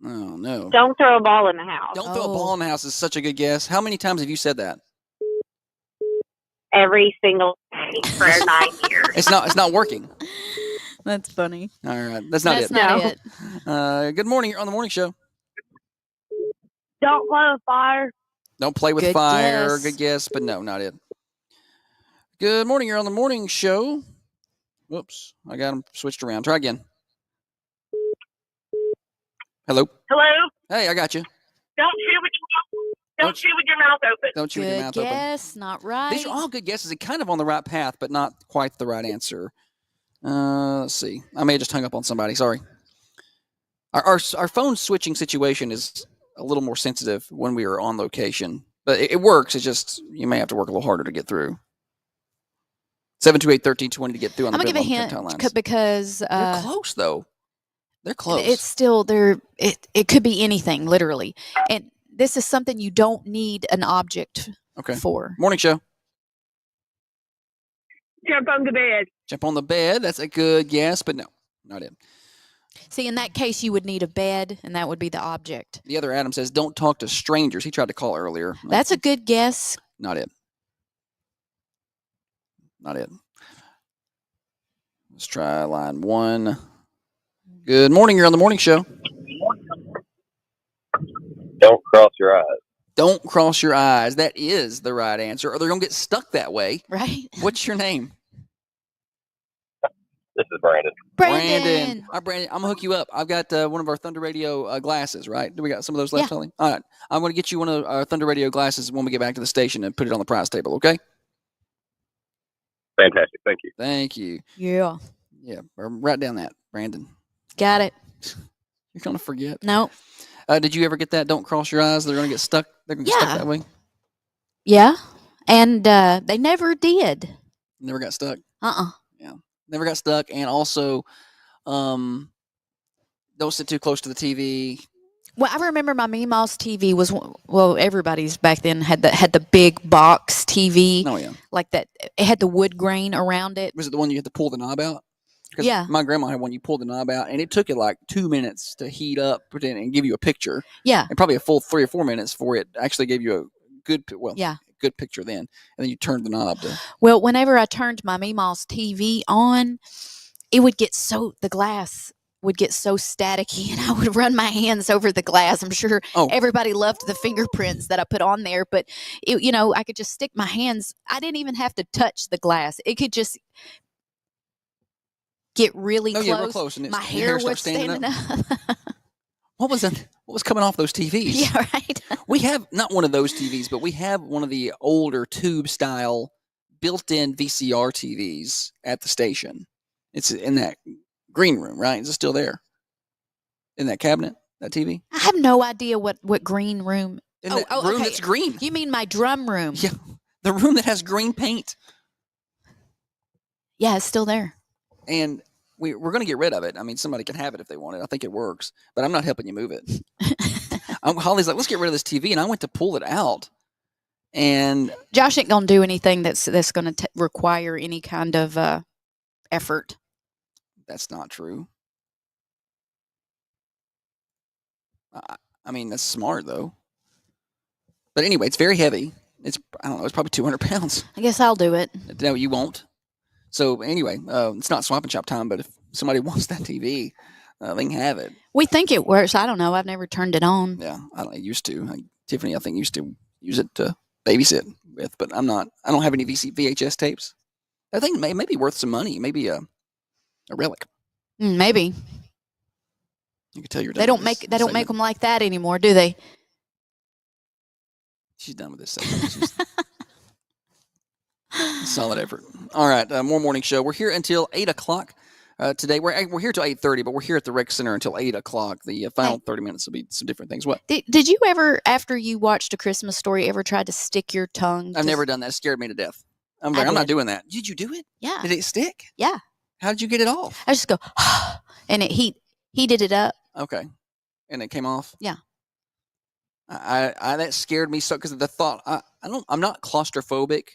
Oh, no.
Don't throw a ball in the house.
Don't throw a
Oh.
ball in the house is such a good guess. How many times have you said that?
Every single day for 9 years.
It's not working.
That's funny.
All right. That's not
That's
it.
not
No.
it.
Good morning. You're on the morning show.
Don't play with fire.
Don't play with
Good
fire.
guess.
Good guess, but no, not it. Good morning. You're on the morning show. Whoops. I got them switched around. Try again. Hello.
Hello?
Hey, I got you.
Don't chew with your mouth open.
Don't chew with your
Good
mouth open.
guess. Not right.
These are all good guesses and kind of on the right path, but not quite the right answer. Let's see. I may have just hung up on somebody. Sorry. Our phone switching situation is a little more sensitive when we are on location, but it works. It's just you may have to work a little harder to get through. 728-1320 to get through on
I'm
the
gonna give a
Big Long
hint
Town lines.
because
They're close though. They're close.
it's still there. It could be anything, literally, and this is something you don't need an object
okay.
for.
Morning show.
Jump on the bed.
Jump on the bed. That's a good guess, but no, not it.
See, in that case, you would need a bed, and that would be the object.
The other Adam says, "Don't talk to strangers." He tried to call earlier.
That's a good guess.
Not it. Not it. Let's try line 1. Good morning. You're on the morning show.
Don't cross your eyes.
Don't cross your eyes. That is the right answer, or they're going to get stuck that way.
Right?
What's your name?
This is Brandon.
Brandon.
Hi, Brandon. I'm going to hook you up. I've got one of our Thunder Radio glasses, right? Do we got some of those left,
Yeah.
Holly? All right. I'm going to get you one of our Thunder Radio glasses when we get back to the station and put it on the prize table, okay?
Fantastic. Thank you.
Thank you.
Yeah.
Yeah, write down that, Brandon.
Got it.
You're going to forget.
No.
Did you ever get that? Don't cross your eyes. They're going to get stuck. They're going to get
Yeah.
stuck that way.
Yeah. And they never did.
Never got stuck.
Uh-uh.
Never got stuck. And also, don't sit too close to the TV.
Well, I remember my Meemaw's TV was everybody's back then had the big box TV
Oh, yeah.
like that. It had the wood grain around it.
Was it the one you had to pull the knob out? 'Cause
Yeah.
my grandma had one you pulled the knob out, and it took it like 2 minutes to heat up and give you a picture.
Yeah.
And probably a full 3 or 4 minutes before it actually gave you a good,
Yeah.
good picture then. And then you turned the knob to.
Well, whenever I turned my Meemaw's TV on, it would get the glass would get so staticky, and I would run my hands over the glass. I'm sure everybody loved the fingerprints that I put on there, but I could just stick my hands. I didn't even have to touch the glass. It could just get really close.
Yeah, real close. And
My
your
hair
starts
was standing up.
What was that? What was coming off those TVs?
Yeah, right.
We have not one of those TVs, but we have one of the older tube style built-in VCR TVs at the station. It's in that green room, right? Is it still there? In that cabinet, that TV?
I have no idea what green room.
In that room
okay.
that's green.
You mean my drum room?
Yeah, the room that has green paint.
Yeah, it's still there.
And we're going to get rid of it. I mean, somebody can have it if they want it. I think it works, but I'm not helping you move it. Holly's like, let's get rid of this TV, and I went to pull it out. And
Josh ain't gonna do anything that's gonna require any kind of effort.
That's not true. I mean, that's smart though. But anyway, it's very heavy. I don't know. It's probably 200 pounds.
I guess I'll do it.
No, you won't. So anyway, it's not swap and shop time. But if somebody wants that TV, they can have it.
We think it works. I don't know. I've never turned it on.
Yeah, I used to. Tiffany, I think, used to use it to babysit with, but I don't have any VHS tapes. I think it may be worth some money. Maybe a relic.
Maybe
You could tell your dad.
they don't make them like that anymore, do they?
She's done with this segment. Solid effort. All right, more morning show. We're here until 8 o'clock. Today we're here till 8:30, but we're here at the rec center until 8 o'clock. The final 30 minutes will be some different things. What?
Did you ever, after you watched A Christmas Story, ever try to stick your tongue?
I've never done that. It scared me to death. I'm
I
not
did.
doing that. Did you do it?
Yeah.
Did it stick?
Yeah.
How did you get it off?
I just go, and it heated it up.
Okay, and it came off.
Yeah.
I that scared me so because of the thought. I'm not claustrophobic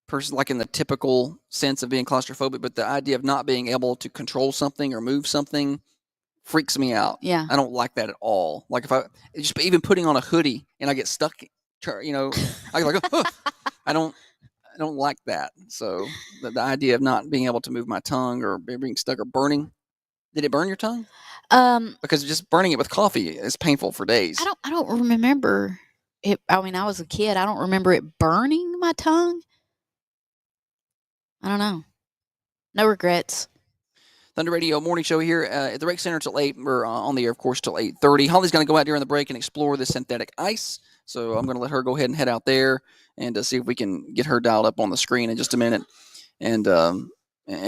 person like in the typical sense of being claustrophobic, but the idea of not being able to control something or move something freaks me out.
Yeah.
I don't like that at all. Like if I just even putting on a hoodie and I get stuck, I like I don't like that. So the idea of not being able to move my tongue or being stuck or burning. Did it burn your tongue? Because just burning it with coffee is painful for days.
I don't remember it. I mean, I was a kid. I don't remember it burning my tongue. I don't know. No regrets.
Thunder Radio morning show here at the rec center till 8. We're on the air, of course, till 8:30. Holly's going to go out during the break and explore the synthetic ice. So I'm going to let her go ahead and head out there and see if we can get her dialed up on the screen in just a minute and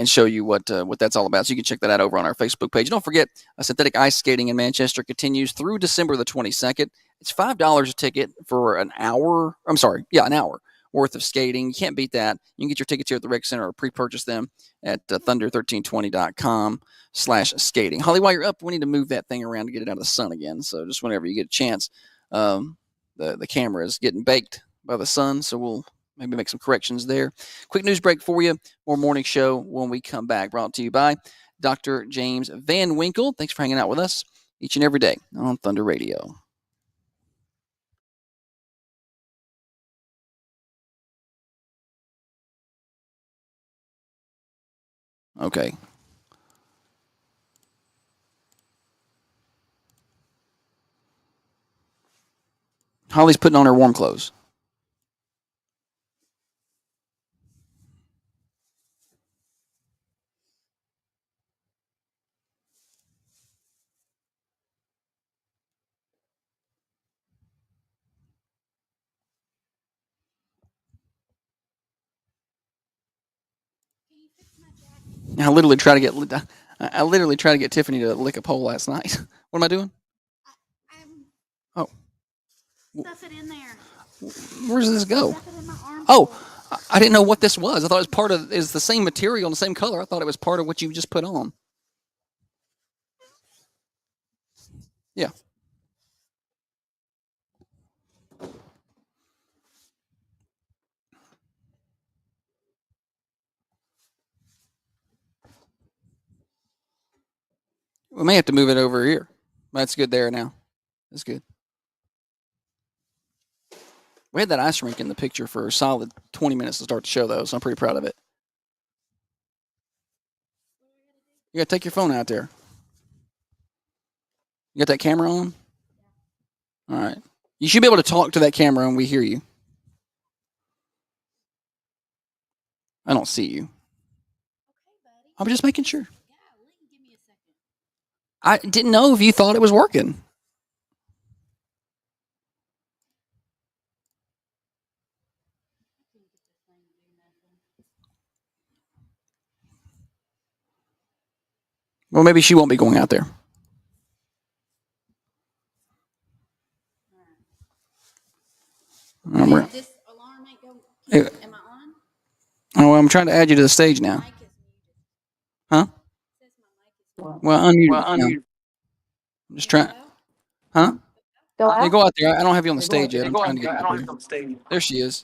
show you what that's all about. So you can check that out over on our Facebook page. Don't forget, synthetic ice skating in Manchester continues through December the 22nd. It's $5 a ticket for an hour. I'm sorry, an hour worth of skating. You can't beat that. You can get your tickets here at the rec center or pre-purchase them at thunder1320.com/skating. Holly, while you're up, we need to move that thing around to get it out of the sun again. So just whenever you get a chance, the camera is getting baked by the sun, so we'll maybe make some corrections there. Quick news break for you. More morning show when we come back. Brought to you by Dr. James Van Winkle. Thanks for hanging out with us each and every day on Thunder Radio. Okay. Holly's putting on her warm clothes. I literally tried to get Tiffany to lick a pole last night. What am I doing? Oh.
Stuff it in there.
Where does this go?
Stuff it in my arm.
Oh, I didn't know what this was. I thought it was it's the same material and the same color. I thought it was part of what you just put on. Yeah. We may have to move it over here. That's good there now. That's good. We had that ice rink in the picture for a solid 20 minutes to start the show, though, so I'm pretty proud of it. You got to take your phone out there. You got that camera on? All right. You should be able to talk to that camera and we hear you. I don't see you. I'm just making sure. I didn't know if you thought it was working. Well, maybe she won't be going out there.
This alarm ain't going. Am I on?
Oh, I'm trying to add you to the stage now. Huh? Well, unmute. I'm just trying. Huh?
Go out.
Hey, go out there. I don't have you on the stage yet. I'm trying to get you there. There she is.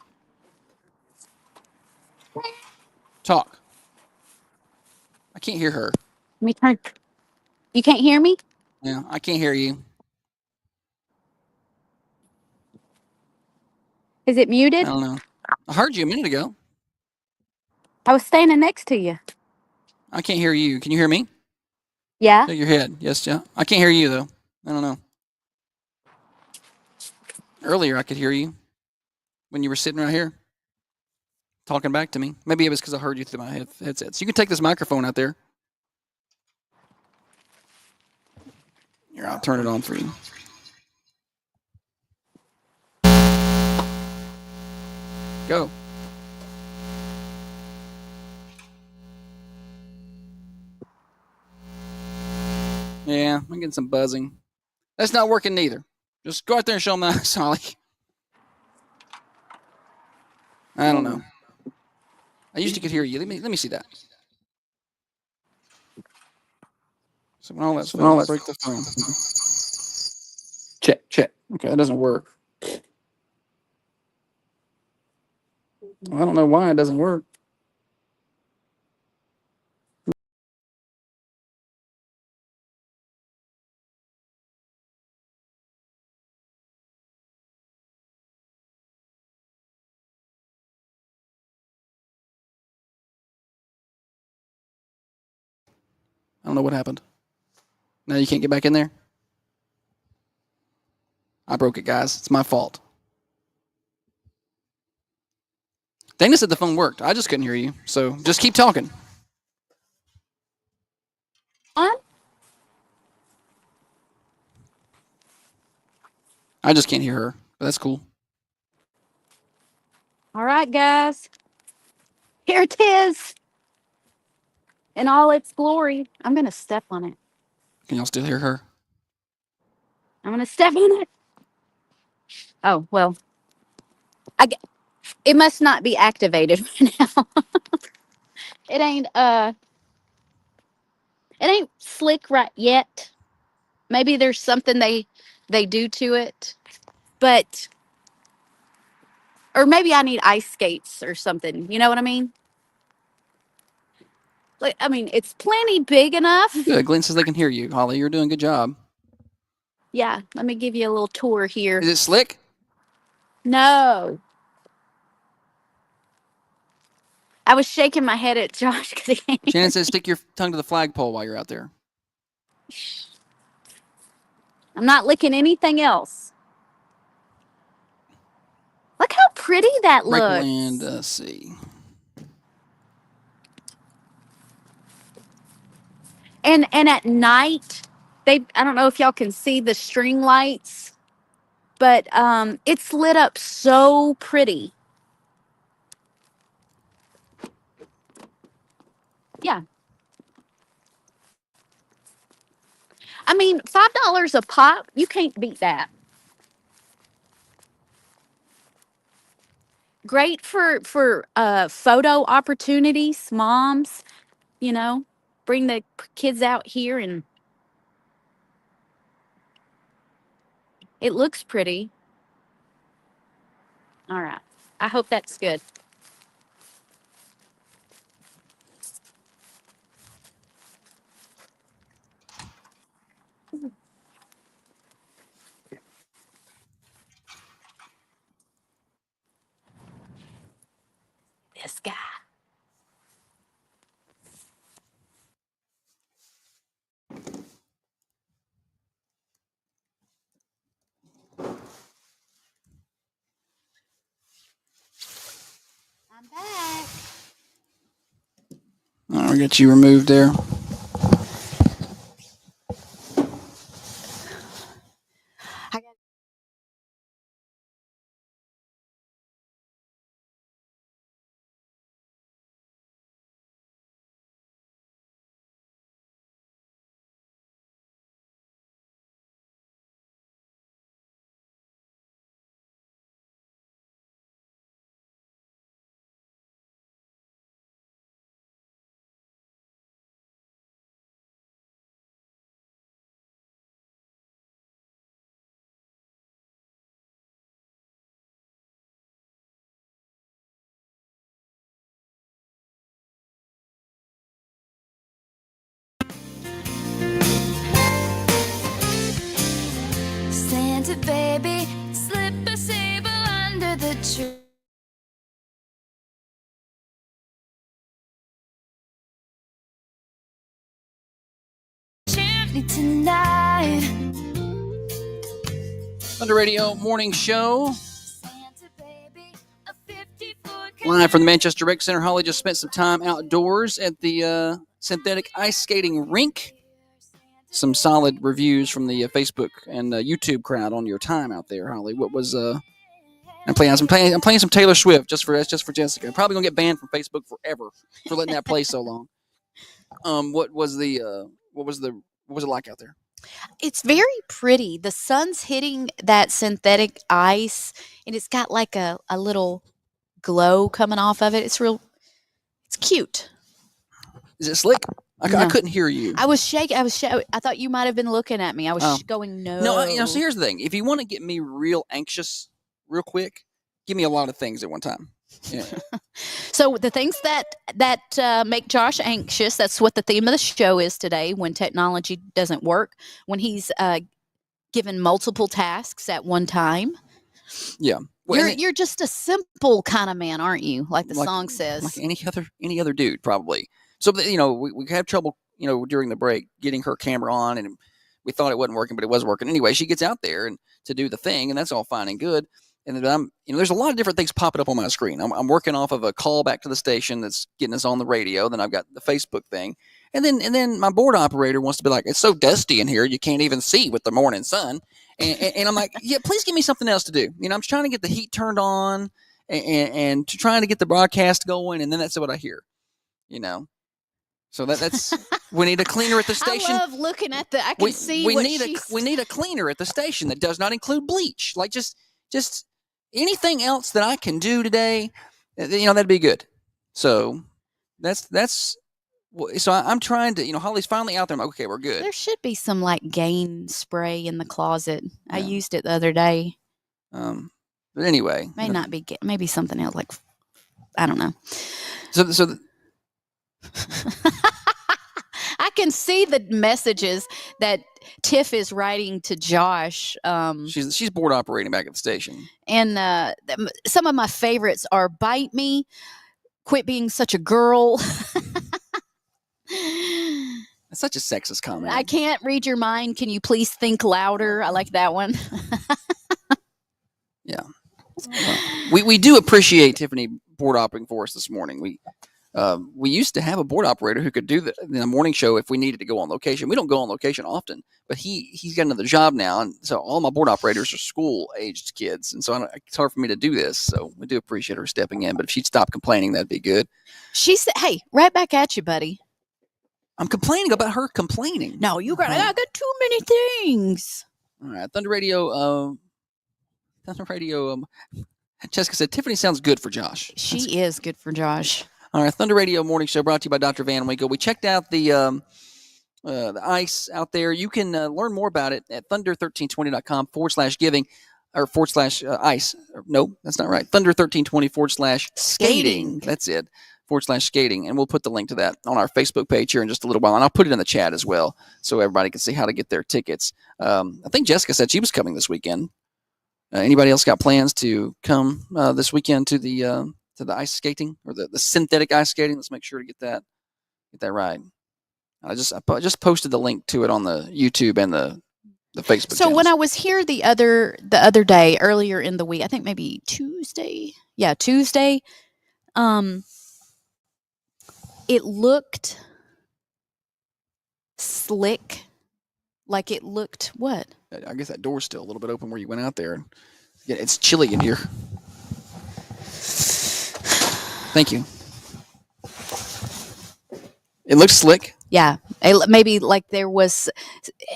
Talk. I can't hear her.
Let me turn. You can't hear me?
Yeah, I can't hear you.
Is it
I
muted?
don't know. I heard you a minute ago.
I was standing next to you.
I can't hear you. Can you hear me?
Yeah.
Shake your head. Yes, yeah. I can't hear you, though. I don't know. Earlier, I could hear you when you were sitting right here talking back to me. Maybe it was because I heard you through my headset. So you can take this microphone out there. Here, I'll turn it on for you. Go. Yeah, I'm getting some buzzing. That's not working neither. Just go out there and show them that, Solly. I don't know. I usually could hear you. Let me see that. So when all that's fails, break the phone. Check. Okay, that doesn't work. Well, I don't know why it doesn't work. I don't know what happened. Now you can't get back in there? I broke it, guys. It's my fault. Dana said the phone worked. I just couldn't hear you. So just keep talking. I just can't hear her. But that's cool.
All right, guys. Here it is in all its glory. I'm going to step on it.
Can y'all still hear her?
I'm going to step on it. Oh, well. It must not be activated right now. It ain't slick right yet. Maybe there's something they do to it. But or maybe I need ice skates or something. You know what I mean? Like, I mean, it's plenty big enough.
Good. Glenn says they can hear you, Holly. You're doing a good job.
Yeah, let me give you a little tour here.
Is it slick?
No. I was shaking my head at Josh because he can't hear
Shannon says stick your tongue to the flagpole while you're out there.
I'm not licking anything else. Look how pretty that looks.
Breakland, let's see.
And at night, I don't know if y'all can see the string lights, but it's lit up so pretty. Yeah. I mean, $5 a pop, you can't beat that. Great for photo opportunities, moms, you know, bring the kids out here and it looks pretty. All right. I hope that's good. This guy. I'm back.
All right, we got you removed there.
Santa baby, slip a sable under the tree. Chimney tonight.
Thunder Radio Morning Show.
Santa baby, a 54
Live from the Manchester Rec Center. Holly just spent some time outdoors at the Synthetic Ice Skating Rink. Some solid reviews from the Facebook and YouTube crowd on your time out there, Holly. What was I'm playing some Taylor Swift just for Jessica. I'm probably gonna get banned from Facebook forever for letting that play so long. What was the What was it like out there?
It's very pretty. The sun's hitting that synthetic ice, and it's got like a little glow coming off of it. It's cute.
Is it slick? I
No.
couldn't hear you.
I was shaking. I thought you might have been looking at me. I was
Oh.
going, no.
No, so here's the thing. If you want to get me real anxious real quick, give me a lot of things at one time. Yeah.
So the things that make Josh anxious, that's what the theme of the show is today, when technology doesn't work, when he's given multiple tasks at one time.
Yeah. Well,
You're just a simple kind of man, aren't you? Like the song says.
Like any other dude, probably. So, we have trouble, during the break getting her camera on, and we thought it wasn't working, but it was working. Anyway, she gets out there and to do the thing, and that's all fine and good. And then there's a lot of different things popping up on my screen. I'm working off of a call back to the station that's getting us on the radio. Then I've got the Facebook thing. And then my board operator wants to be like, it's so dusty in here, you can't even see with the morning sun. And I'm like, yeah, please give me something else to do. I'm trying to get the heat turned on and trying to get the broadcast going. And then that's what I hear, So that's we need a cleaner at the station.
I love looking at I can see
we need a cleaner at the station that does not include bleach. Like just anything else that I can do today, that'd be good. So that's. So I'm trying to, Holly's finally out there. I'm like, okay, we're good.
There should be some like Gain spray in the closet.
Yeah.
I used it the other day.
But anyway,
Not be maybe something else, like I don't know.
So
I can see the messages that Tiff is writing to Josh.
She's board operating back at the station.
And some of my favorites are "Bite Me," "Quit Being Such a Girl."
That's such a sexist comment.
I can't read your mind. Can you please think louder? I like that one.
Yeah. We do appreciate Tiffany board operating for us this morning. We used to have a board operator who could do the morning show if we needed to go on location. We don't go on location often, but he's got another job now, and so all my board operators are school-aged kids, and so it's hard for me to do this. So we do appreciate her stepping in, but if she'd stop complaining, that'd be good.
She said, "Hey, right back at you, buddy."
I'm complaining about her complaining.
No, I got too many things.
All right, Thunder Radio. Jessica said Tiffany sounds good for Josh.
She is good for Josh.
All right, Thunder Radio Morning Show brought to you by Dr. Van Winkle. We checked out the ice out there. You can learn more about it at thunder1320.com/giving or /ice. No, that's not right. Thunder1320 /skating. That's it. /skating. And we'll put the link to that on our Facebook page here in just a little while. And I'll put it in the chat as well so everybody can see how to get their tickets. I think Jessica said she was coming this weekend. Anybody else got plans to come this weekend to the ice skating or the synthetic ice skating? Let's make sure to get that right. I just posted the link to it on the YouTube and the Facebook.
So when I was here the other day, earlier in the week, I think maybe Tuesday. Yeah, Tuesday. It looked slick. Like it looked what?
I guess that door's still a little bit open where you went out there. Yeah, it's chilly in here. Thank you. It looks slick.
Yeah, maybe like there was.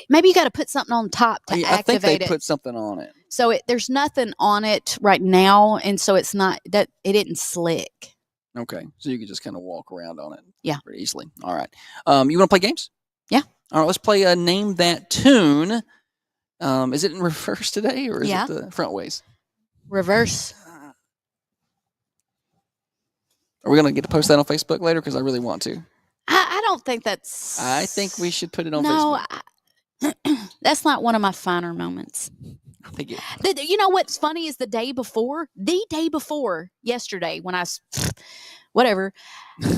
Maybe you got to put something on top to activate
I think they
it.
put something on it.
So there's nothing on it right now, and so it's not that it didn't slick.
Okay, so you can just kind of walk around on it.
Yeah,
pretty easily. All right. You want to play games?
Yeah.
All right. Let's play Name That Tune. Is it in reverse today, or is it the front ways?
Reverse.
Are we going to get to post that on Facebook later? Because I really want to.
I don't think that's.
I think we should put it on Facebook.
No, that's not one of my finer moments.
I think
You know what's funny is the day before yesterday, when whatever,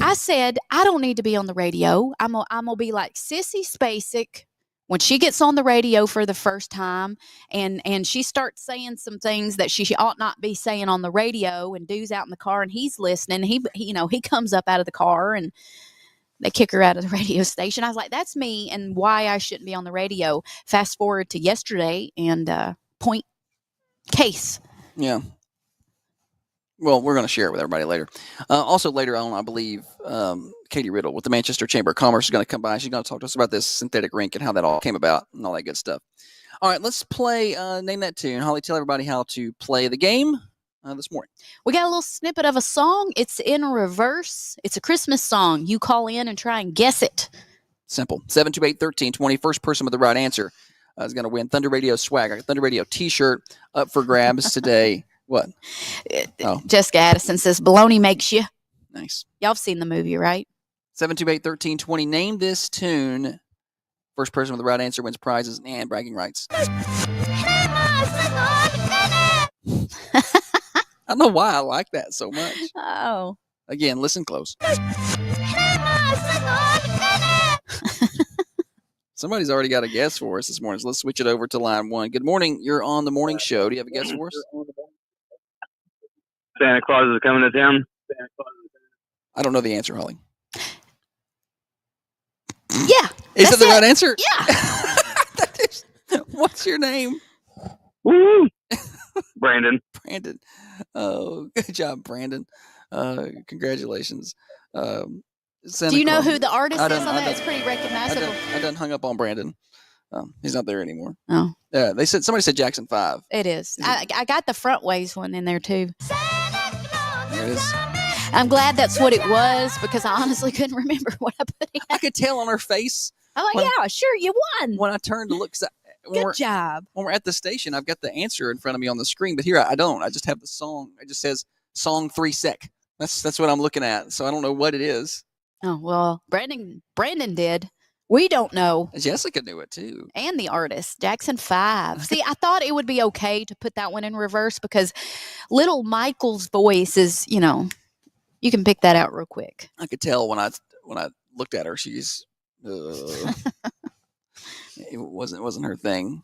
I said I don't need to be on the radio. I'm gonna be like Sissy Spacek when she gets on the radio for the first time, and she starts saying some things that she ought not be saying on the radio, and dude's out in the car and he's listening. He comes up out of the car and they kick her out of the radio station. I was like, that's me, and why I shouldn't be on the radio. Fast forward to yesterday, and point case.
Yeah. Well, we're going to share it with everybody later. Also, later on, I believe Katie Riddle with the Manchester Chamber of Commerce is going to come by. She's going to talk to us about this synthetic rink and how that all came about and all that good stuff. All right, let's play Name That Tune. Holly, tell everybody how to play the game this morning.
We got a little snippet of a song. It's in reverse. It's a Christmas song. You call in and try and guess it.
Simple. 728-1320. First person with the right answer is going to win Thunder Radio swag. I got Thunder Radio t-shirt up for grabs today. What? Oh.
Jessica Addison says, baloney makes you.
Nice.
Y'all have seen the movie, right?
728-1320. Name this tune. First person with the right answer wins prizes and bragging rights. I don't know why I like that so much.
Oh.
Again, listen close. Somebody's already got a guess for us this morning, so let's switch it over to line one. Good morning. You're on the morning show. Do you have a guess for us?
Santa Claus is coming to town.
I don't know the answer, Holly.
Yeah.
Is that the right answer?
Yeah.
What's your name?
Woo! Brandon.
Brandon. Oh, good job, Brandon. Congratulations. Santa
Do you know
Claus.
who the artist is on that? It's pretty recognizable.
I done hung up on Brandon. He's not there anymore.
Oh.
Yeah, somebody said Jackson 5.
It is. I got the front ways one in there too.
There it is.
I'm glad that's what it was because I honestly couldn't remember what I put in.
I could tell on her face.
I'm like, yeah, sure, you won.
When I turned to look,
Good job.
When we're at the station, I've got the answer in front of me on the screen, but here I don't. I just have the song. It just says song 3 sec. That's what I'm looking at. So I don't know what it is.
Oh, well, Brandon did. We don't know.
Jessica knew it too.
And the artist, Jackson 5. See, I thought it would be okay to put that one in reverse because little Michael's voice is, you can pick that out real quick.
I could tell when I looked at her, she's it wasn't her thing.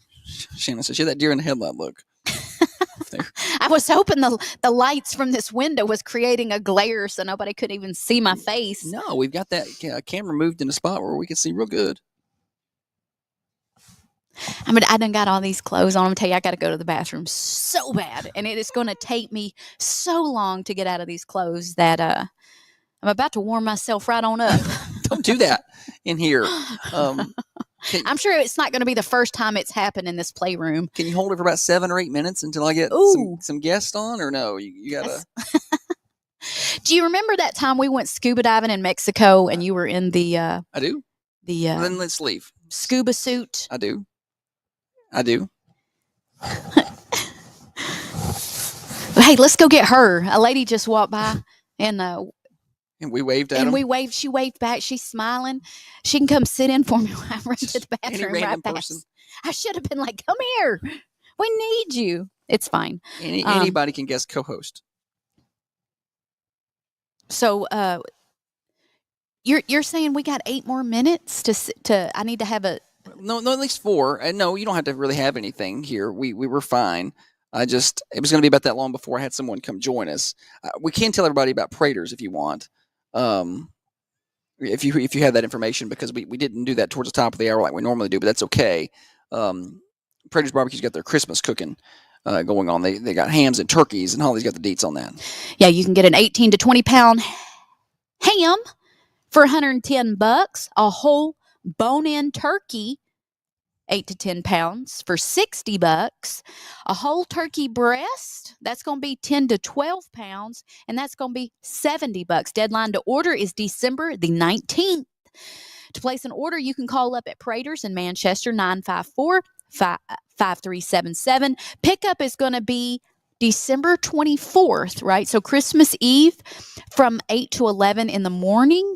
Shannon said she had that deer in the headlight look.
I was hoping the lights from this window was creating a glare so nobody could even see my face.
No, we've got that camera moved in a spot where we can see real good.
I mean, I done got all these clothes on. I'm tell you, I got to go to the bathroom so bad, and it is going to take me so long to get out of these clothes that I'm about to warm myself right on up.
Don't do that in here.
I'm sure it's not going to be the first time it's happened in this playroom.
Can you hold it for about 7 or 8 minutes until I get some guests on, or no? You gotta.
Do you remember that time we went scuba diving in Mexico and you were in the?
I do. Then let's leave.
Scuba suit.
I do.
Hey, let's go get her. A lady just walked by and
we waved at him.
She waved back. She's smiling. She can come sit in for me when I run to the bathroom right past.
Person.
I should have been like, come here. We need you. It's fine.
Anybody can guess co-host.
So you're saying we got 8 more minutes to I need to have a
No, at least 4. And no, you don't have to really have anything here. We were fine. It was going to be about that long before I had someone come join us. We can tell everybody about Praters if you want. If you have that information, because we didn't do that towards the top of the hour like we normally do, but that's okay. Praters Barbecue's got their Christmas cooking going on. They got hams and turkeys, and Holly's got the deets on that.
Yeah, you can get an 18 to 20 pound ham for $110, a whole bone-in turkey 8 to 10 pounds for $60, a whole turkey breast that's going to be 10 to 12 pounds, and that's going to be $70. Deadline to order is December the 19th. To place an order, you can call up at Praters in Manchester 954-5377. Pickup is going to be December 24th, right? So Christmas Eve from 8 to 11 in the morning.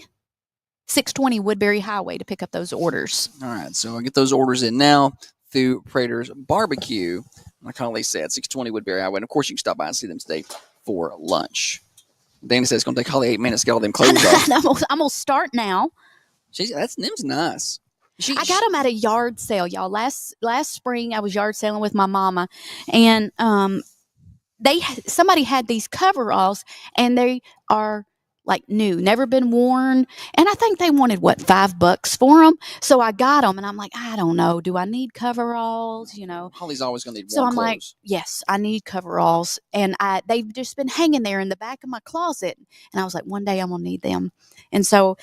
620 Woodbury Highway to pick up those orders.
All right, so I'll get those orders in now through Praters Barbecue. Like Holly said, 620 Woodbury Highway. And, of course, you can stop by and see them today for lunch. Dana says it's going to take Holly 8 minutes to get all them clothes off.
I'm going to start now.
Them's nice.
I got them at a yard sale, y'all. Last spring, I was yard selling with my mama, and somebody had these coveralls, and they are like new, never been worn. And I think they wanted what, $5 for them. So I got them, and I'm like, I don't know, do I need coveralls?
Holly's always going to need
So
warm
I'm like,
clothes.
yes, I need coveralls, and they've just been hanging there in the back of my closet. And I was like, one day I'm gonna need them. And so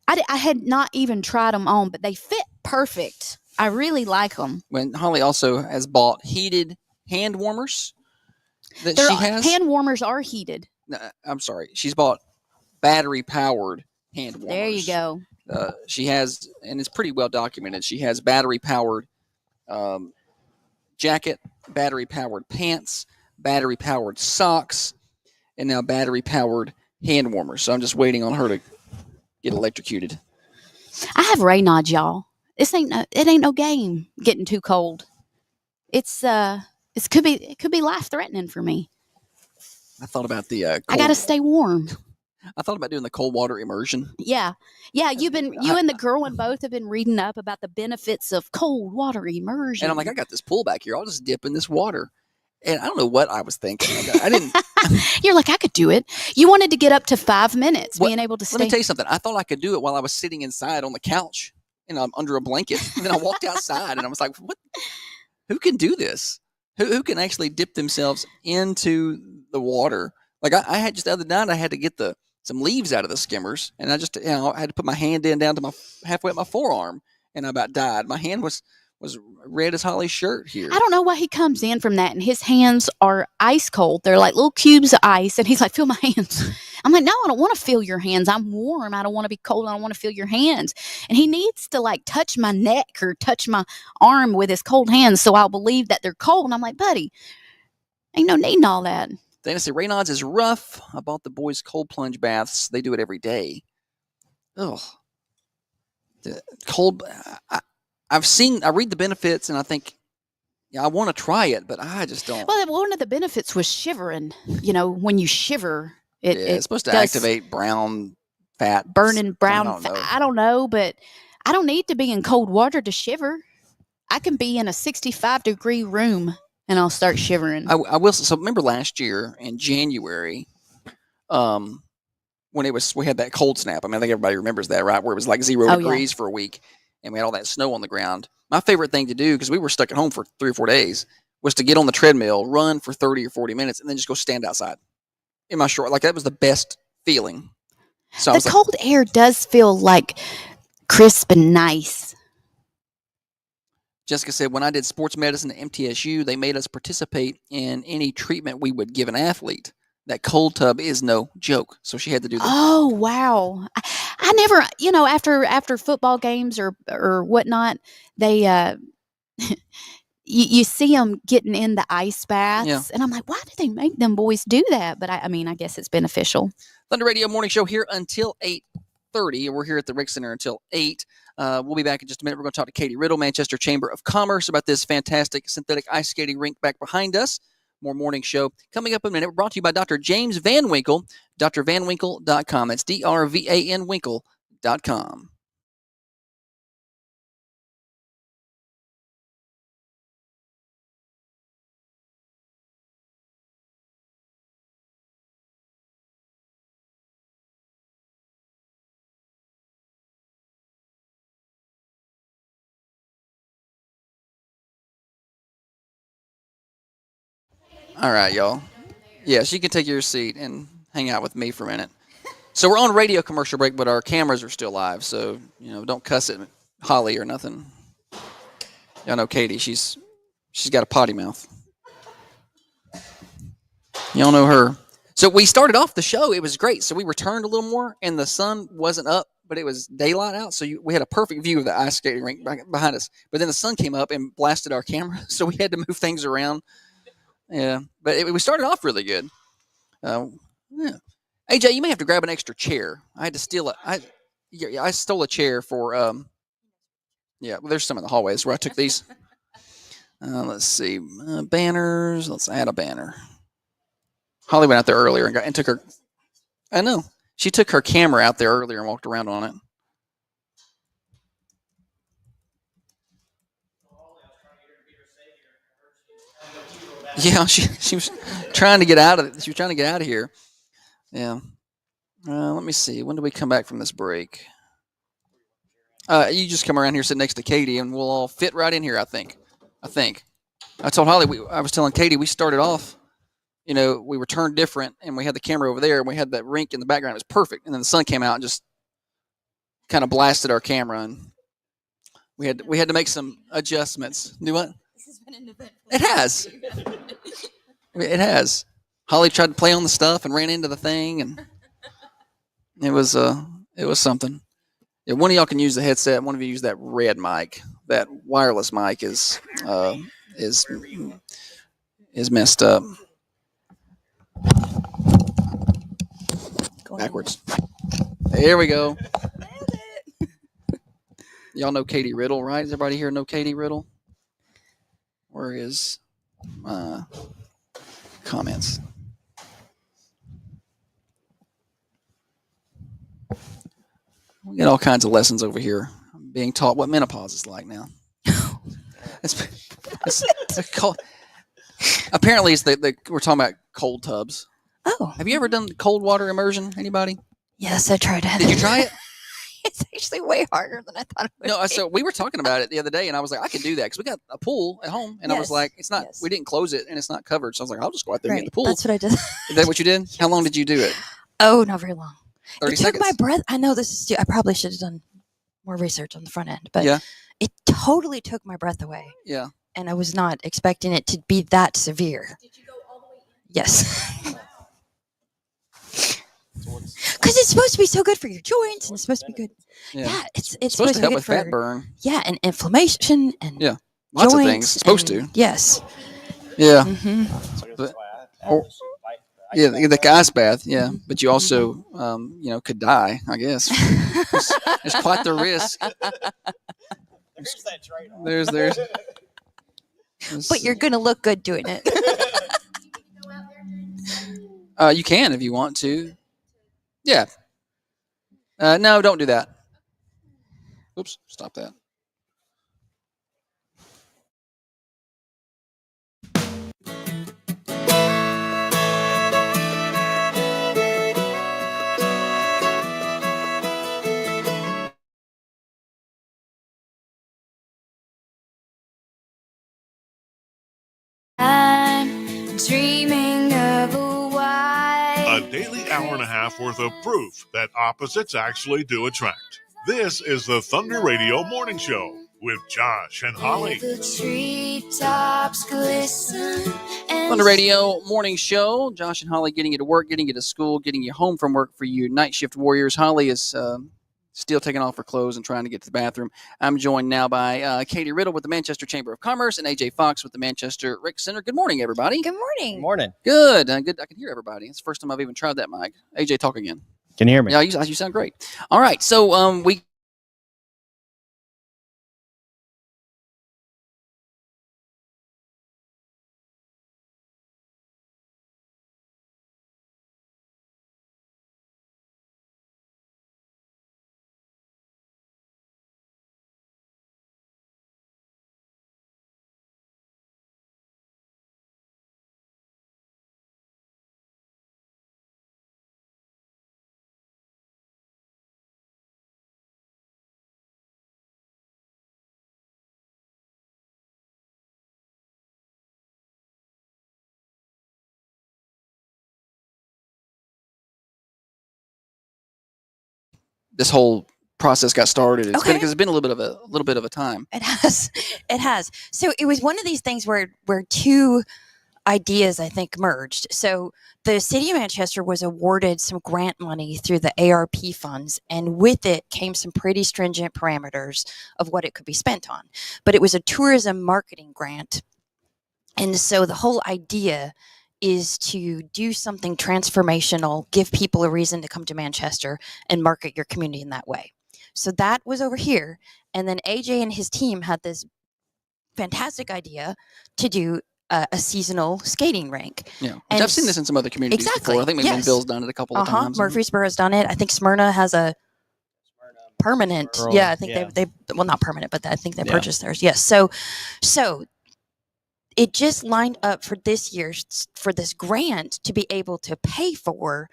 I had not even tried them on, but they fit perfect. I really like them.
When Holly also has bought heated hand warmers that
Their
she has.
hand warmers are heated.
I'm sorry, she's bought battery powered hand warmers.
There you go.
She has, and it's pretty well documented. She has battery powered jacket, battery powered pants, battery powered socks, and now battery powered hand warmers. So I'm just waiting on her to get electrocuted.
I have Raynaud, y'all. It ain't no game getting too cold. It could be life threatening for me.
I thought about the
I gotta stay warm.
I thought about doing the cold water immersion.
Yeah. You and the girl and both have been reading up about the benefits of cold water immersion.
And I'm like, I got this pool back here. I'll just dip in this water. And I don't know what I was thinking. I didn't.
You're like, I could do it. You wanted to get up to 5 minutes, being able to stay.
Let me tell you something. I thought I could do it while I was sitting inside on the couch and I'm under a blanket. And then I walked outside and I was like, what? Who can do this? Who can actually dip themselves into the water? Like I had just the other night, I had to get some leaves out of the skimmers, and I just I had to put my hand down to my halfway up my forearm, and I about died. My hand was red as Holly's shirt here.
I don't know why he comes in from that, and his hands are ice cold. They're like little cubes of ice, and he's like, feel my hands. I'm like, no, I don't want to feel your hands. I'm warm. I don't want to be cold. I don't want to feel your hands. And he needs to like touch my neck or touch my arm with his cold hands so I'll believe that they're cold. And I'm like, buddy, ain't no need in all that.
Dana said, Raynaud's is rough. I bought the boys cold plunge baths. They do it every day. Ugh. The cold. I read the benefits, and I think, I want to try it, but I just don't.
Well, one of the benefits was shivering. When you shiver,
it's supposed to activate brown fat.
Burning brown fat. I don't know, but I don't need to be in cold water to shiver. I can be in a 65-degree room and I'll start shivering.
I will. So remember last year in January, when we had that cold snap. I mean, I think everybody remembers that, right? Where it was like 0 degrees for a week, and we had all that snow on the ground. My favorite thing to do, because we were stuck at home for 3 or 4 days, was to get on the treadmill, run for 30 or 40 minutes, and then just go stand outside in my short. Like that was the best feeling. So
the cold air does feel like crisp and nice.
Jessica said, when I did sports medicine at MTSU, they made us participate in any treatment we would give an athlete. That cold tub is no joke. So she had to do that.
Oh, wow. I never, after football games or whatnot, they, you see them getting in the ice baths.
Yeah.
And I'm like, why do they make them boys do that? But I guess it's beneficial.
Thunder Radio Morning Show here until 8:30. We're here at the Rick Center until 8. We'll be back in just a minute. We're going to talk to Katie Riddle, Manchester Chamber of Commerce, about this fantastic synthetic ice skating rink back behind us. More morning show coming up in a minute. We're brought to you by Dr. James Van Winkle, drvanwinkle.com. That's DRVAN Winkle.com. All right, y'all. Yes, you can take your seat and hang out with me for a minute. So we're on radio commercial break, but our cameras are still live. So, don't cuss at Holly or nothing. Y'all know Katie. She's got a potty mouth. Y'all know her. So we started off the show. It was great. So we returned a little more, and the sun wasn't up, but it was daylight out. So we had a perfect view of the ice skating rink behind us. But then the sun came up and blasted our camera, so we had to move things around. Yeah, but we started off really good. Yeah. AJ, you may have to grab an extra chair. I had to steal it. I stole a chair for. Yeah, well, there's some in the hallway. That's where I took these. Let's see, banners. Let's add a banner. Holly went out there earlier and took her. I know she took her camera out there earlier and walked around on it. Yeah, she was trying to get out of it. She was trying to get out of here. Yeah. Let me see. When do we come back from this break? You just come around here, sit next to Katie, and we'll all fit right in here. I think. I told Holly. I was telling Katie we started off. We were turned different, and we had the camera over there, and we had that rink in the background. It was perfect, and then the sun came out and just kind of blasted our camera, and we had to make some adjustments. Do what?
This has been an event.
It has. It has. Holly tried to play on the stuff and ran into the thing, and it was something. Yeah, one of y'all can use the headset. One of you use that red mic. That wireless mic is messed up. Backwards. There we go. Y'all know Katie Riddle, right? Does everybody here know Katie Riddle? Where is comments? We get all kinds of lessons over here. I'm being taught what menopause is like now. It's apparently, it's we're talking about cold tubs.
Oh.
Have you ever done cold water immersion? Anybody?
Yes, I tried it.
Did you try it?
It's actually way harder than I thought it would
No,
be.
so we were talking about it the other day, and I was like, I could do that because we got a pool at home, and I was
Yes,
like, it's not.
yes.
We didn't close it, and it's not covered, so I was like, I'll just go out there and get in the pool.
That's what I did.
Is that what you did? How long did you do it?
Oh, not very long.
30
It took
seconds.
my breath. I know this is. I probably should have done more research on the front end, but
Yeah.
it totally took my breath away,
Yeah.
and I was not expecting it to be that severe. Did you go all the way in? Yes. Because it's supposed to be so good for your joints, and it's supposed to be good. Yeah, it's
supposed to help
be
with
good
fat
for
burn.
yeah, and inflammation and
Yeah. Lots of
joints
things. It's supposed to.
Yes.
Yeah.
Mm-hmm.
Yeah, the ice bath. Yeah, but you also, could die. I guess. There's quite the risk. There's.
But you're gonna look good doing it.
You can if you want to. Yeah. No, don't do that. Oops, stop that.
I'm dreaming of a white.
A daily hour and a half worth of proof that opposites actually do attract. This is the Thunder Radio Morning Show with Josh and Holly.
The treetops glisten.
Thunder Radio Morning Show. Josh and Holly getting you to work, getting you to school, getting you home from work for you night shift warriors. Holly is still taking off her clothes and trying to get to the bathroom. I'm joined now by Katie Riddle with the Manchester Chamber of Commerce and AJ Fox with the Manchester Rec Center. Good morning, everybody.
Good morning.
Morning.
Good. Good. I can hear everybody. It's the first time I've even tried that mic. AJ, talk again.
Can you hear me?
Yeah, you sound great. All right. So we. This whole process got started. It's
Okay.
because it's been a little bit of a time.
It has. It has. So it was one of these things where two ideas, I think, merged. So the city of Manchester was awarded some grant money through the ARP funds, and with it came some pretty stringent parameters of what it could be spent on. But it was a tourism marketing grant. And so the whole idea is to do something transformational, give people a reason to come to Manchester and market your community in that way. So that was over here. And then AJ and his team had this fantastic idea to do a seasonal skating rink.
Yeah, which
And
I've seen this in some other communities
exactly,
before. I think
yes.
McMinnville's done it a couple of times.
Murfreesboro's done it. I think Smyrna has a permanent.
Smyrna,
Yeah, I think
yeah.
they well, not permanent, but I think they
Yeah.
purchased theirs. Yes. So it just lined up for this year for this grant to be able to pay for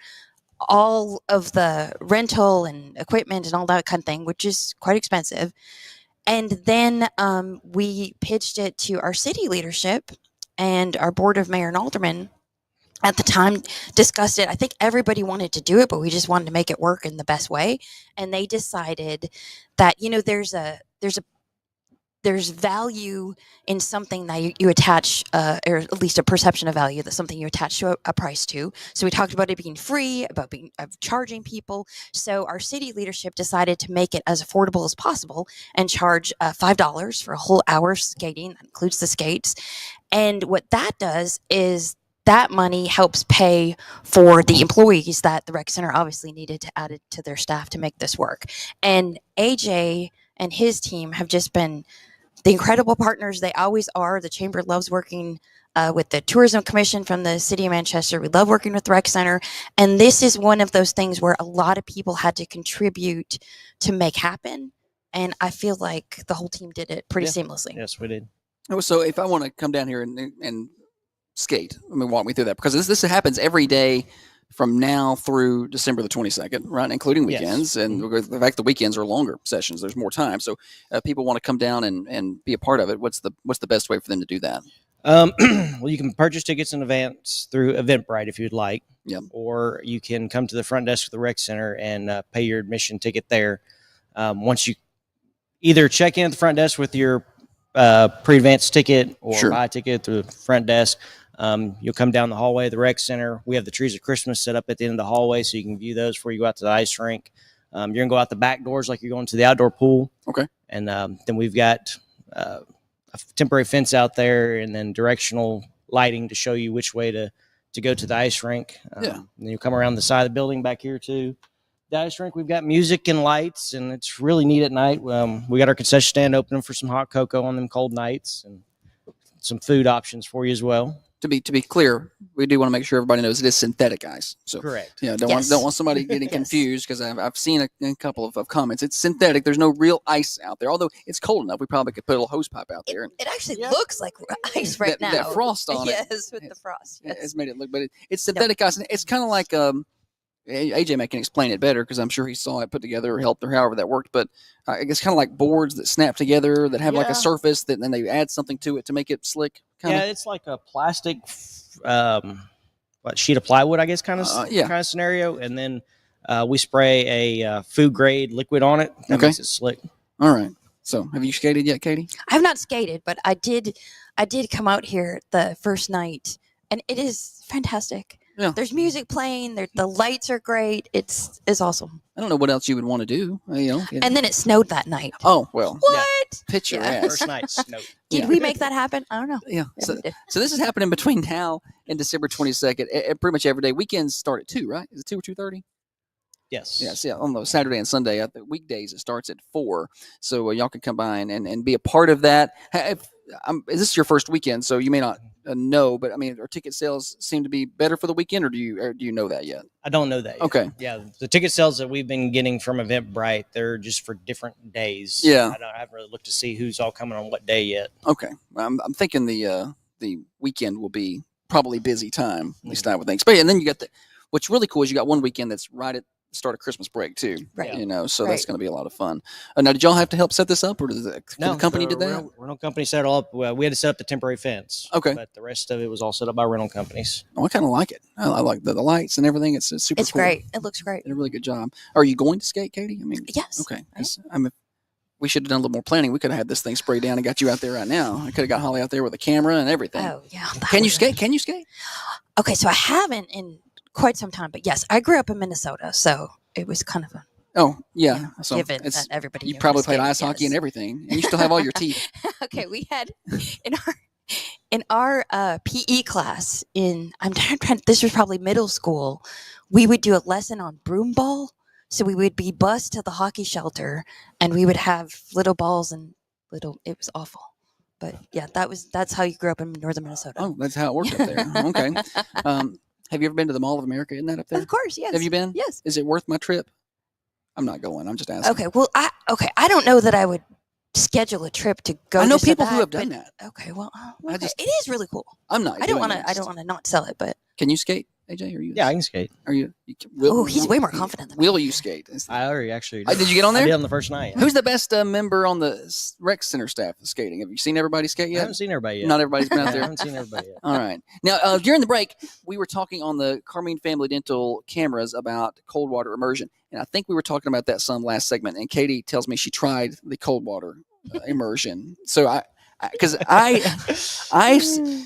all of the rental and equipment and all that kind of thing, which is quite expensive. And then we pitched it to our city leadership, and our board of mayor and aldermen at the time discussed it. I think everybody wanted to do it, but we just wanted to make it work in the best way. And they decided that, there's value in something that you attach, or at least a perception of value, that's something you attach to a price to. So we talked about it being free, about charging people. So our city leadership decided to make it as affordable as possible and charge $5 for a whole hour skating. That includes the skates. And what that does is that money helps pay for the employees that the rec center obviously needed to add it to their staff to make this work. And AJ and his team have just been the incredible partners they always are. The chamber loves working with the tourism commission from the city of Manchester. We love working with the rec center. And this is one of those things where a lot of people had to contribute to make happen. And I feel like the whole team did it pretty seamlessly.
Yes, we did.
So if I want to come down here and skate, walk me through that, because this happens every day from now through December the 22nd, right? Including weekends. Yes. And in fact, the weekends are longer sessions. There's more time. So people want to come down and be a part of it. What's the best way for them to do that?
Well, you can purchase tickets in advance through Eventbrite if you'd like.
Yep.
Or you can come to the front desk of the rec center and pay your admission ticket there. Once you either check in at the front desk with your pre-advanced ticket or buy a ticket through the front desk, you'll come down the hallway of the rec center. We have the trees of Christmas set up at the end of the hallway, so you can view those before you go out to the ice rink. You're going to go out the back doors like you're going to the outdoor pool.
Okay.
And then we've got a temporary fence out there and then directional lighting to show you which way to go to the ice rink. And then you come around the side of the building back here to the ice rink. We've got music and lights, and it's really neat at night. We got our concession stand open for some hot cocoa on them cold nights and some food options for you as well.
To be clear, we do want to make sure everybody knows it is synthetic ice. So
correct.
Don't want somebody getting confused, because I've seen a couple of comments. It's synthetic. There's no real ice out there. Although it's cold enough, we probably could put a little hose pipe out there.
It actually looks like ice right now.
That frost on it.
Yes, with the frost. Yes.
It's made it look, but it's synthetic ice. It's kind of like AJ can explain it better, because I'm sure he saw it put together or helped or however that worked. But I guess kind of like boards that snap together that have like a surface that then they add something to it to make it slick.
Yeah, it's like a plastic sheet of plywood, I guess, kind of scenario. And then we spray a food grade liquid on it. That makes it slick.
All right. So have you skated yet, Katie?
I have not skated, but I did come out here the first night, and it is fantastic. Yeah. There's music playing. The lights are great. It's awesome.
I don't know what else you would want to do.
And then it snowed that night.
Oh, well.
What?
Picture ass.
First night snowed.
Did we make that happen? I don't know.
Yeah. So this is happening between now and December 22nd. Pretty much every day. Weekends start at 2, right? Is it 2 or 2:30?
Yes.
Yes. Yeah. On the Saturday and Sunday. The weekdays it starts at 4. So y'all can come by and be a part of that. Is this your first weekend? So you may not know, but I mean, our ticket sales seem to be better for the weekend, or do you know that yet?
I don't know that yet.
Okay.
Yeah, the ticket sales that we've been getting from Eventbrite, they're just for different days.
Yeah.
I haven't really looked to see who's all coming on what day yet.
Okay. I'm thinking the weekend will be probably busy time, at least I would think. But and then you got what's really cool is you got one weekend that's right at the start of Christmas break too.
Right.
So that's going to be a lot of fun. Now, did y'all have to help set this up, or did the company did that?
Rental company set it all up. Well, we had to set up the temporary fence.
Okay.
But the rest of it was all set up by rental companies.
Oh, I kind of like it. I like the lights and everything. It's super
It's
cool.
great. It looks great.
Did a really good job. Are you going to skate, Katie? I mean,
yes.
Okay. We should have done a little more planning. We could have had this thing sprayed down and got you out there right now. I could have got Holly out there with a camera and everything.
Oh, yeah.
Can you skate? Can you skate?
Okay, so I haven't in quite some time, but yes, I grew up in Minnesota, so it was kind of a
so
given that everybody
you probably played ice hockey and everything, and you still have all your teeth.
Okay, we had in our PE class this was probably middle school, we would do a lesson on broom ball. So we would be bused to the hockey shelter, and we would have little balls and it was awful. But yeah, that's how you grew up in northern Minnesota.
Oh, that's how it worked up there. Okay. Have you ever been to the Mall of America? Isn't that up there?
Of course, yes.
Have you been?
Yes.
Is it worth my trip? I'm not going. I'm just asking.
Okay. Well, I don't know that I would schedule a trip to go.
I know
to
people who have done that.
Okay. Well, it is really cool.
I'm not.
I don't want to not sell it, but
can you skate AJ? Are you?
Yeah, I can skate.
Are you?
Oh, he's way more confident than me.
Will you skate?
I already actually.
Did you get on there?
I did on the first night.
Who's the best member on the rec center staff of skating? Have you seen everybody skate yet?
I haven't seen everybody yet.
Not everybody's been out there.
I haven't seen everybody yet.
All right. Now, during the break, we were talking on the Carmine Family Dental cameras about cold water immersion, and I think we were talking about that some last segment. And Katie tells me she tried the cold water immersion. So I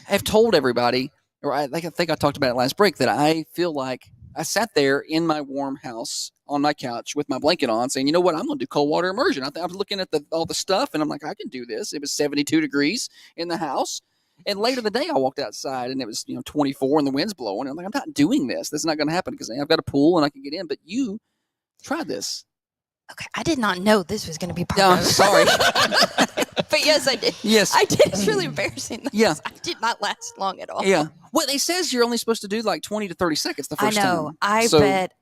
have told everybody, or I think I talked about it last break, that I feel like I sat there in my warm house on my couch with my blanket on saying, you know what, I'm going to do cold water immersion. I was looking at all the stuff and I'm like, I can do this. It was 72 degrees in the house. And later the day I walked outside and it was, 24 and the wind's blowing. And I'm like, I'm not doing this. This is not going to happen because I've got a pool and I can get in. But you tried this.
Okay, I did not know this was going to be part
No,
of it.
sorry.
But yes, I did.
Yes.
I did. It's really embarrassing.
Yeah.
I did not last long at all.
Yeah. Well, it says you're only supposed to do like 20 to 30 seconds the first time.
I know. I bet.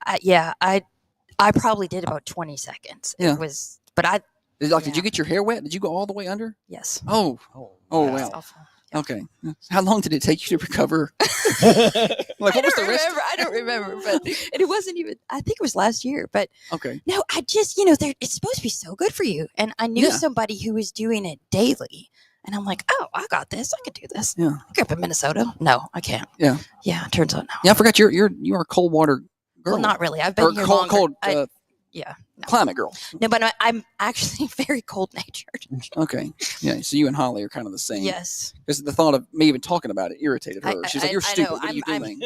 I probably did about 20 seconds.
Yeah.
It was, but I.
Did you get your hair wet? Did you go all the way under?
Yes.
Oh, wow.
Awful.
Okay. How long did it take you to recover? Like, what was the rest?
I don't remember, but it wasn't even. I think it was last year. But
okay.
No, I just it's supposed to be so good for you, and I knew somebody who was doing it daily, and I'm like, oh, I got this. I could do this.
Yeah.
I grew up in Minnesota. No, I can't.
Yeah.
Yeah. It turns out no.
Yeah, I forgot you are a cold water girl.
Well, not really. I've been here
cold,
longer. Yeah. No.
Climate girl.
No, but I'm actually very cold natured.
Okay. Yeah. So you and Holly are kind of the same.
Yes.
Because the thought of me even talking about it irritated her. She's like, "You're stupid.
Know.
What are you doing?"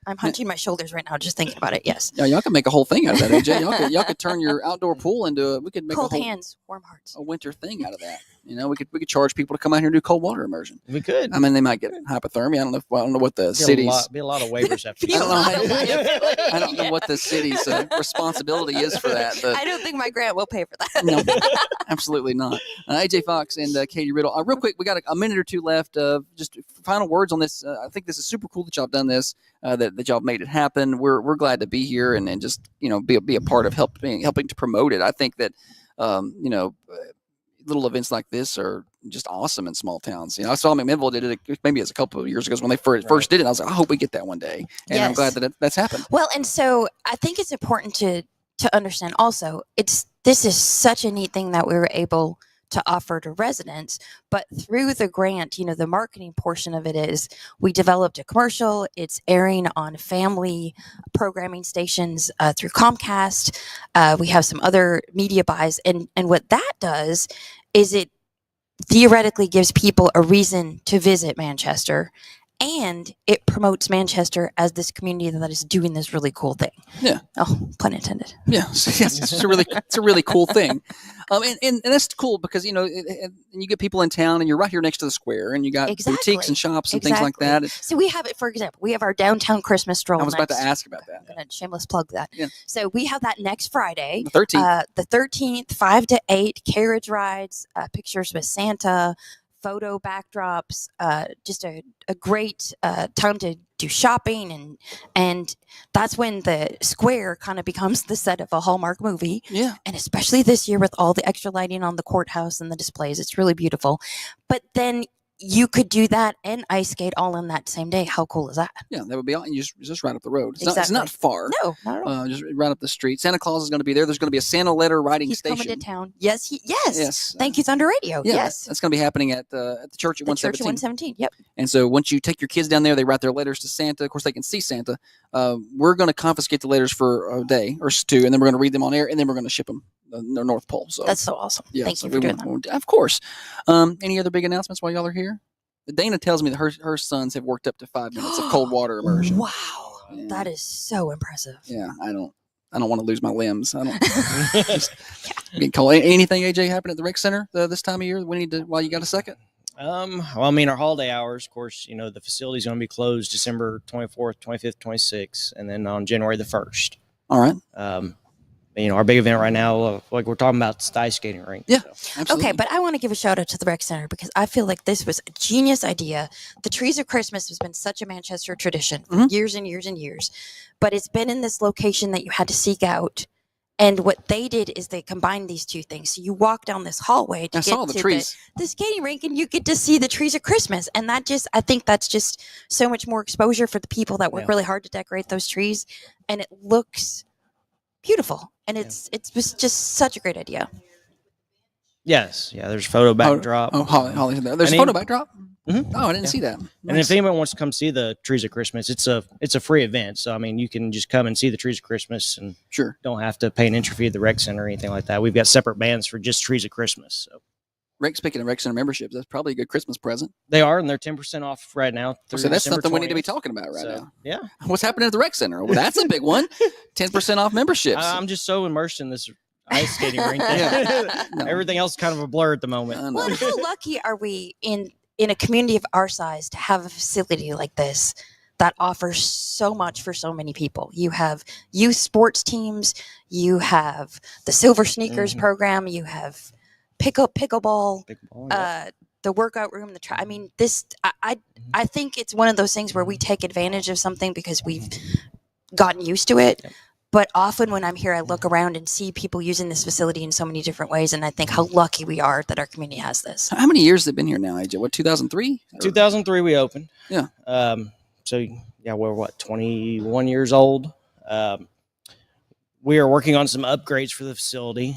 I'm hunching my shoulders right now just thinking about it. Yes.
Yeah, y'all can make a whole thing out of that, AJ. Y'all could turn your outdoor pool into we could make
cold
a whole,
hands, warm hearts,
a winter thing out of that. We could charge people to come out here and do cold water immersion.
We could.
I mean, they might get hypothermia. I don't know what the city's.
Be a lot of waivers after.
I don't know what the city's responsibility is for that. But
I don't think my grant will pay for that.
no, absolutely not. AJ Fox and Katie Riddle. Real quick, we got a minute or two left. Just final words on this. I think this is super cool that y'all have done this. That y'all made it happen. We're glad to be here and just be a part of helping to promote it. I think that little events like this are just awesome in small towns. I saw McMinnville did it maybe as a couple of years ago when they first did it. I was like, I hope we get that one day, and
yes.
I'm glad that that's happened.
Well, and so I think it's important to understand also this is such a neat thing that we were able to offer to residents, but through the grant, the marketing portion of it is we developed a commercial. It's airing on family programming stations through Comcast. We have some other media buys, and what that does is it theoretically gives people a reason to visit Manchester, and it promotes Manchester as this community that is doing this really cool thing.
Yeah.
Oh, pun intended.
Yeah. It's a really cool thing. And that's cool because, and you get people in town and you're right here next to the square and you got boutiques and shops and things like that.
So we have it, for example, we have our downtown Christmas stroll.
I was about to ask about that.
I'm going to shameless plug that.
Yeah.
So we have that next Friday.
The 13th.
The 13th, 5 to 8, carriage rides, pictures with Santa, photo backdrops, just a great time to do shopping, and that's when the square kind of becomes the set of a Hallmark movie.
Yeah. And
especially this year with all the extra lighting on the courthouse and the displays, it's really beautiful. But then you could do that and ice skate all in that same day. How cool is that?
Yeah, that would be. You just right up the road.
It's
not far.
No, not at all.
Just right up the street. Santa Claus is going to be there. There's going to be a Santa letter writing
He's
station.
coming to town. Yes. Thank you, Thunder Radio.
Yeah,
yes,
that's going to be happening at the church at 117.
Church at 117. Yep.
And so once you take your kids down there, they write their letters to Santa. Of course, they can see Santa. We're going to confiscate the letters for a day or two, and then we're going to read them on air, and then we're going to ship them the North Pole. So
that's so awesome.
Yeah,
Thank you for doing that.
Of course. Any other big announcements while y'all are here? Dana tells me that her sons have worked up to 5 minutes of cold water immersion.
Wow, that is so impressive.
Yeah, I don't want to lose my limbs. I don't just get cold. Anything, AJ, happen at the rec center this time of year? We need to. While you got a second.
Well, I mean, our holiday hours, of course, the facility's going to be closed December 24th, 25th, 26th, and then on January the 1st.
All right.
Our big event right now, like we're talking about, is the ice skating rink.
Yeah,
so.
absolutely.
Okay, but I want to give a shout out to the rec center because I feel like this was a genius idea. The trees of Christmas has been such a Manchester tradition for years and years and years, but it's been in this location that you had to seek out, And what they did is they combined these two things. So you walk down this hallway to
I
get
saw the
to
trees.
the skating rink, and you get to see the trees of Christmas. And I think that's just so much more exposure for the people that work really hard to decorate those trees, and it looks beautiful. And it's just such a great idea.
Yes, yeah. There's photo backdrop.
Holly, there's a photo backdrop.
Mm-hmm.
Oh, I didn't see that.
And
Nice.
if anyone wants to come see the trees of Christmas, it's a free event. So I mean, you can just come and see the trees of Christmas, and don't have to pay an entry fee at the rec center or anything like that. We've got separate bands for just trees of Christmas. So.
Speaking of rec center memberships, that's probably a good Christmas present.
They are, and they're 10% off right now.
So that's
December
something
20th.
we need to be talking about right now.
Yeah.
What's happening at the rec center? Well, that's a big one. 10% off memberships.
I'm just so immersed in this ice skating rink. Everything else is kind of a blur at the moment.
Well, how lucky are we in a community of our size to have a facility like this that offers so much for so many people? You have youth sports teams, you have the Silver Sneakers program, you have pickleball, the workout room, I mean, this I think it's one of those things where we take advantage of something because we've gotten used to it. But often when I'm here, I look around and see people using this facility in so many different ways, and I think how lucky we are that our community has this.
How many years have they been here now, AJ? What, 2003?
2003 we opened.
Yeah.
So yeah, we're 21 years old. We are working on some upgrades for the facility.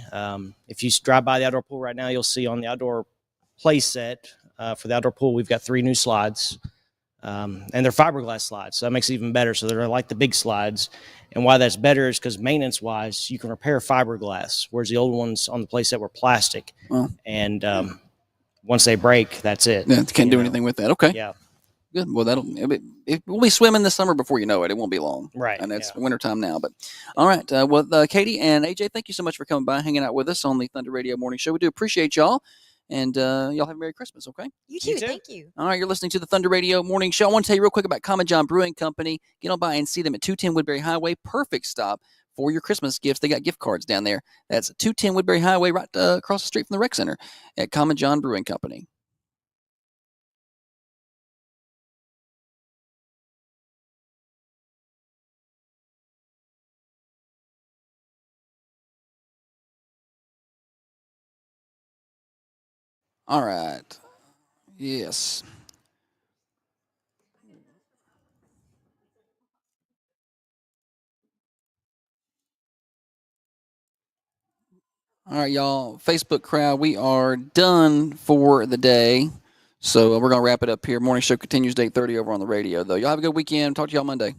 If you drive by the outdoor pool right now, you'll see on the outdoor play set for the outdoor pool, we've got 3 new slides. And they're fiberglass slides, so that makes it even better. So they're like the big slides. And why that's better is because maintenance-wise, you can repair fiberglass, whereas the old ones on the playset were plastic. And once they break, that's it.
Yeah, can't do anything with that. Okay.
Yeah.
Good. Well, we'll be swimming this summer before you know it. It won't be long.
Right.
And it's wintertime now. But all right. Katie and AJ, thank you so much for coming by, hanging out with us on the Thunder Radio Morning Show. We do appreciate y'all. And y'all have a Merry Christmas, okay?
You too. Thank you.
All right, you're listening to the Thunder Radio Morning Show. I want to tell you real quick about Common John Brewing Company. Get on by and see them at 210 Woodbury Highway. Perfect stop for your Christmas gifts. They got gift cards down there. That's 210 Woodbury Highway, right across the street from the rec center at Common John Brewing Company. All right. Yes. All right, y'all. Facebook crowd, we are done for the day. So we're going to wrap it up here. Morning show continues at 8:30 over on the radio, though. Y'all have a good weekend. Talk to y'all Monday.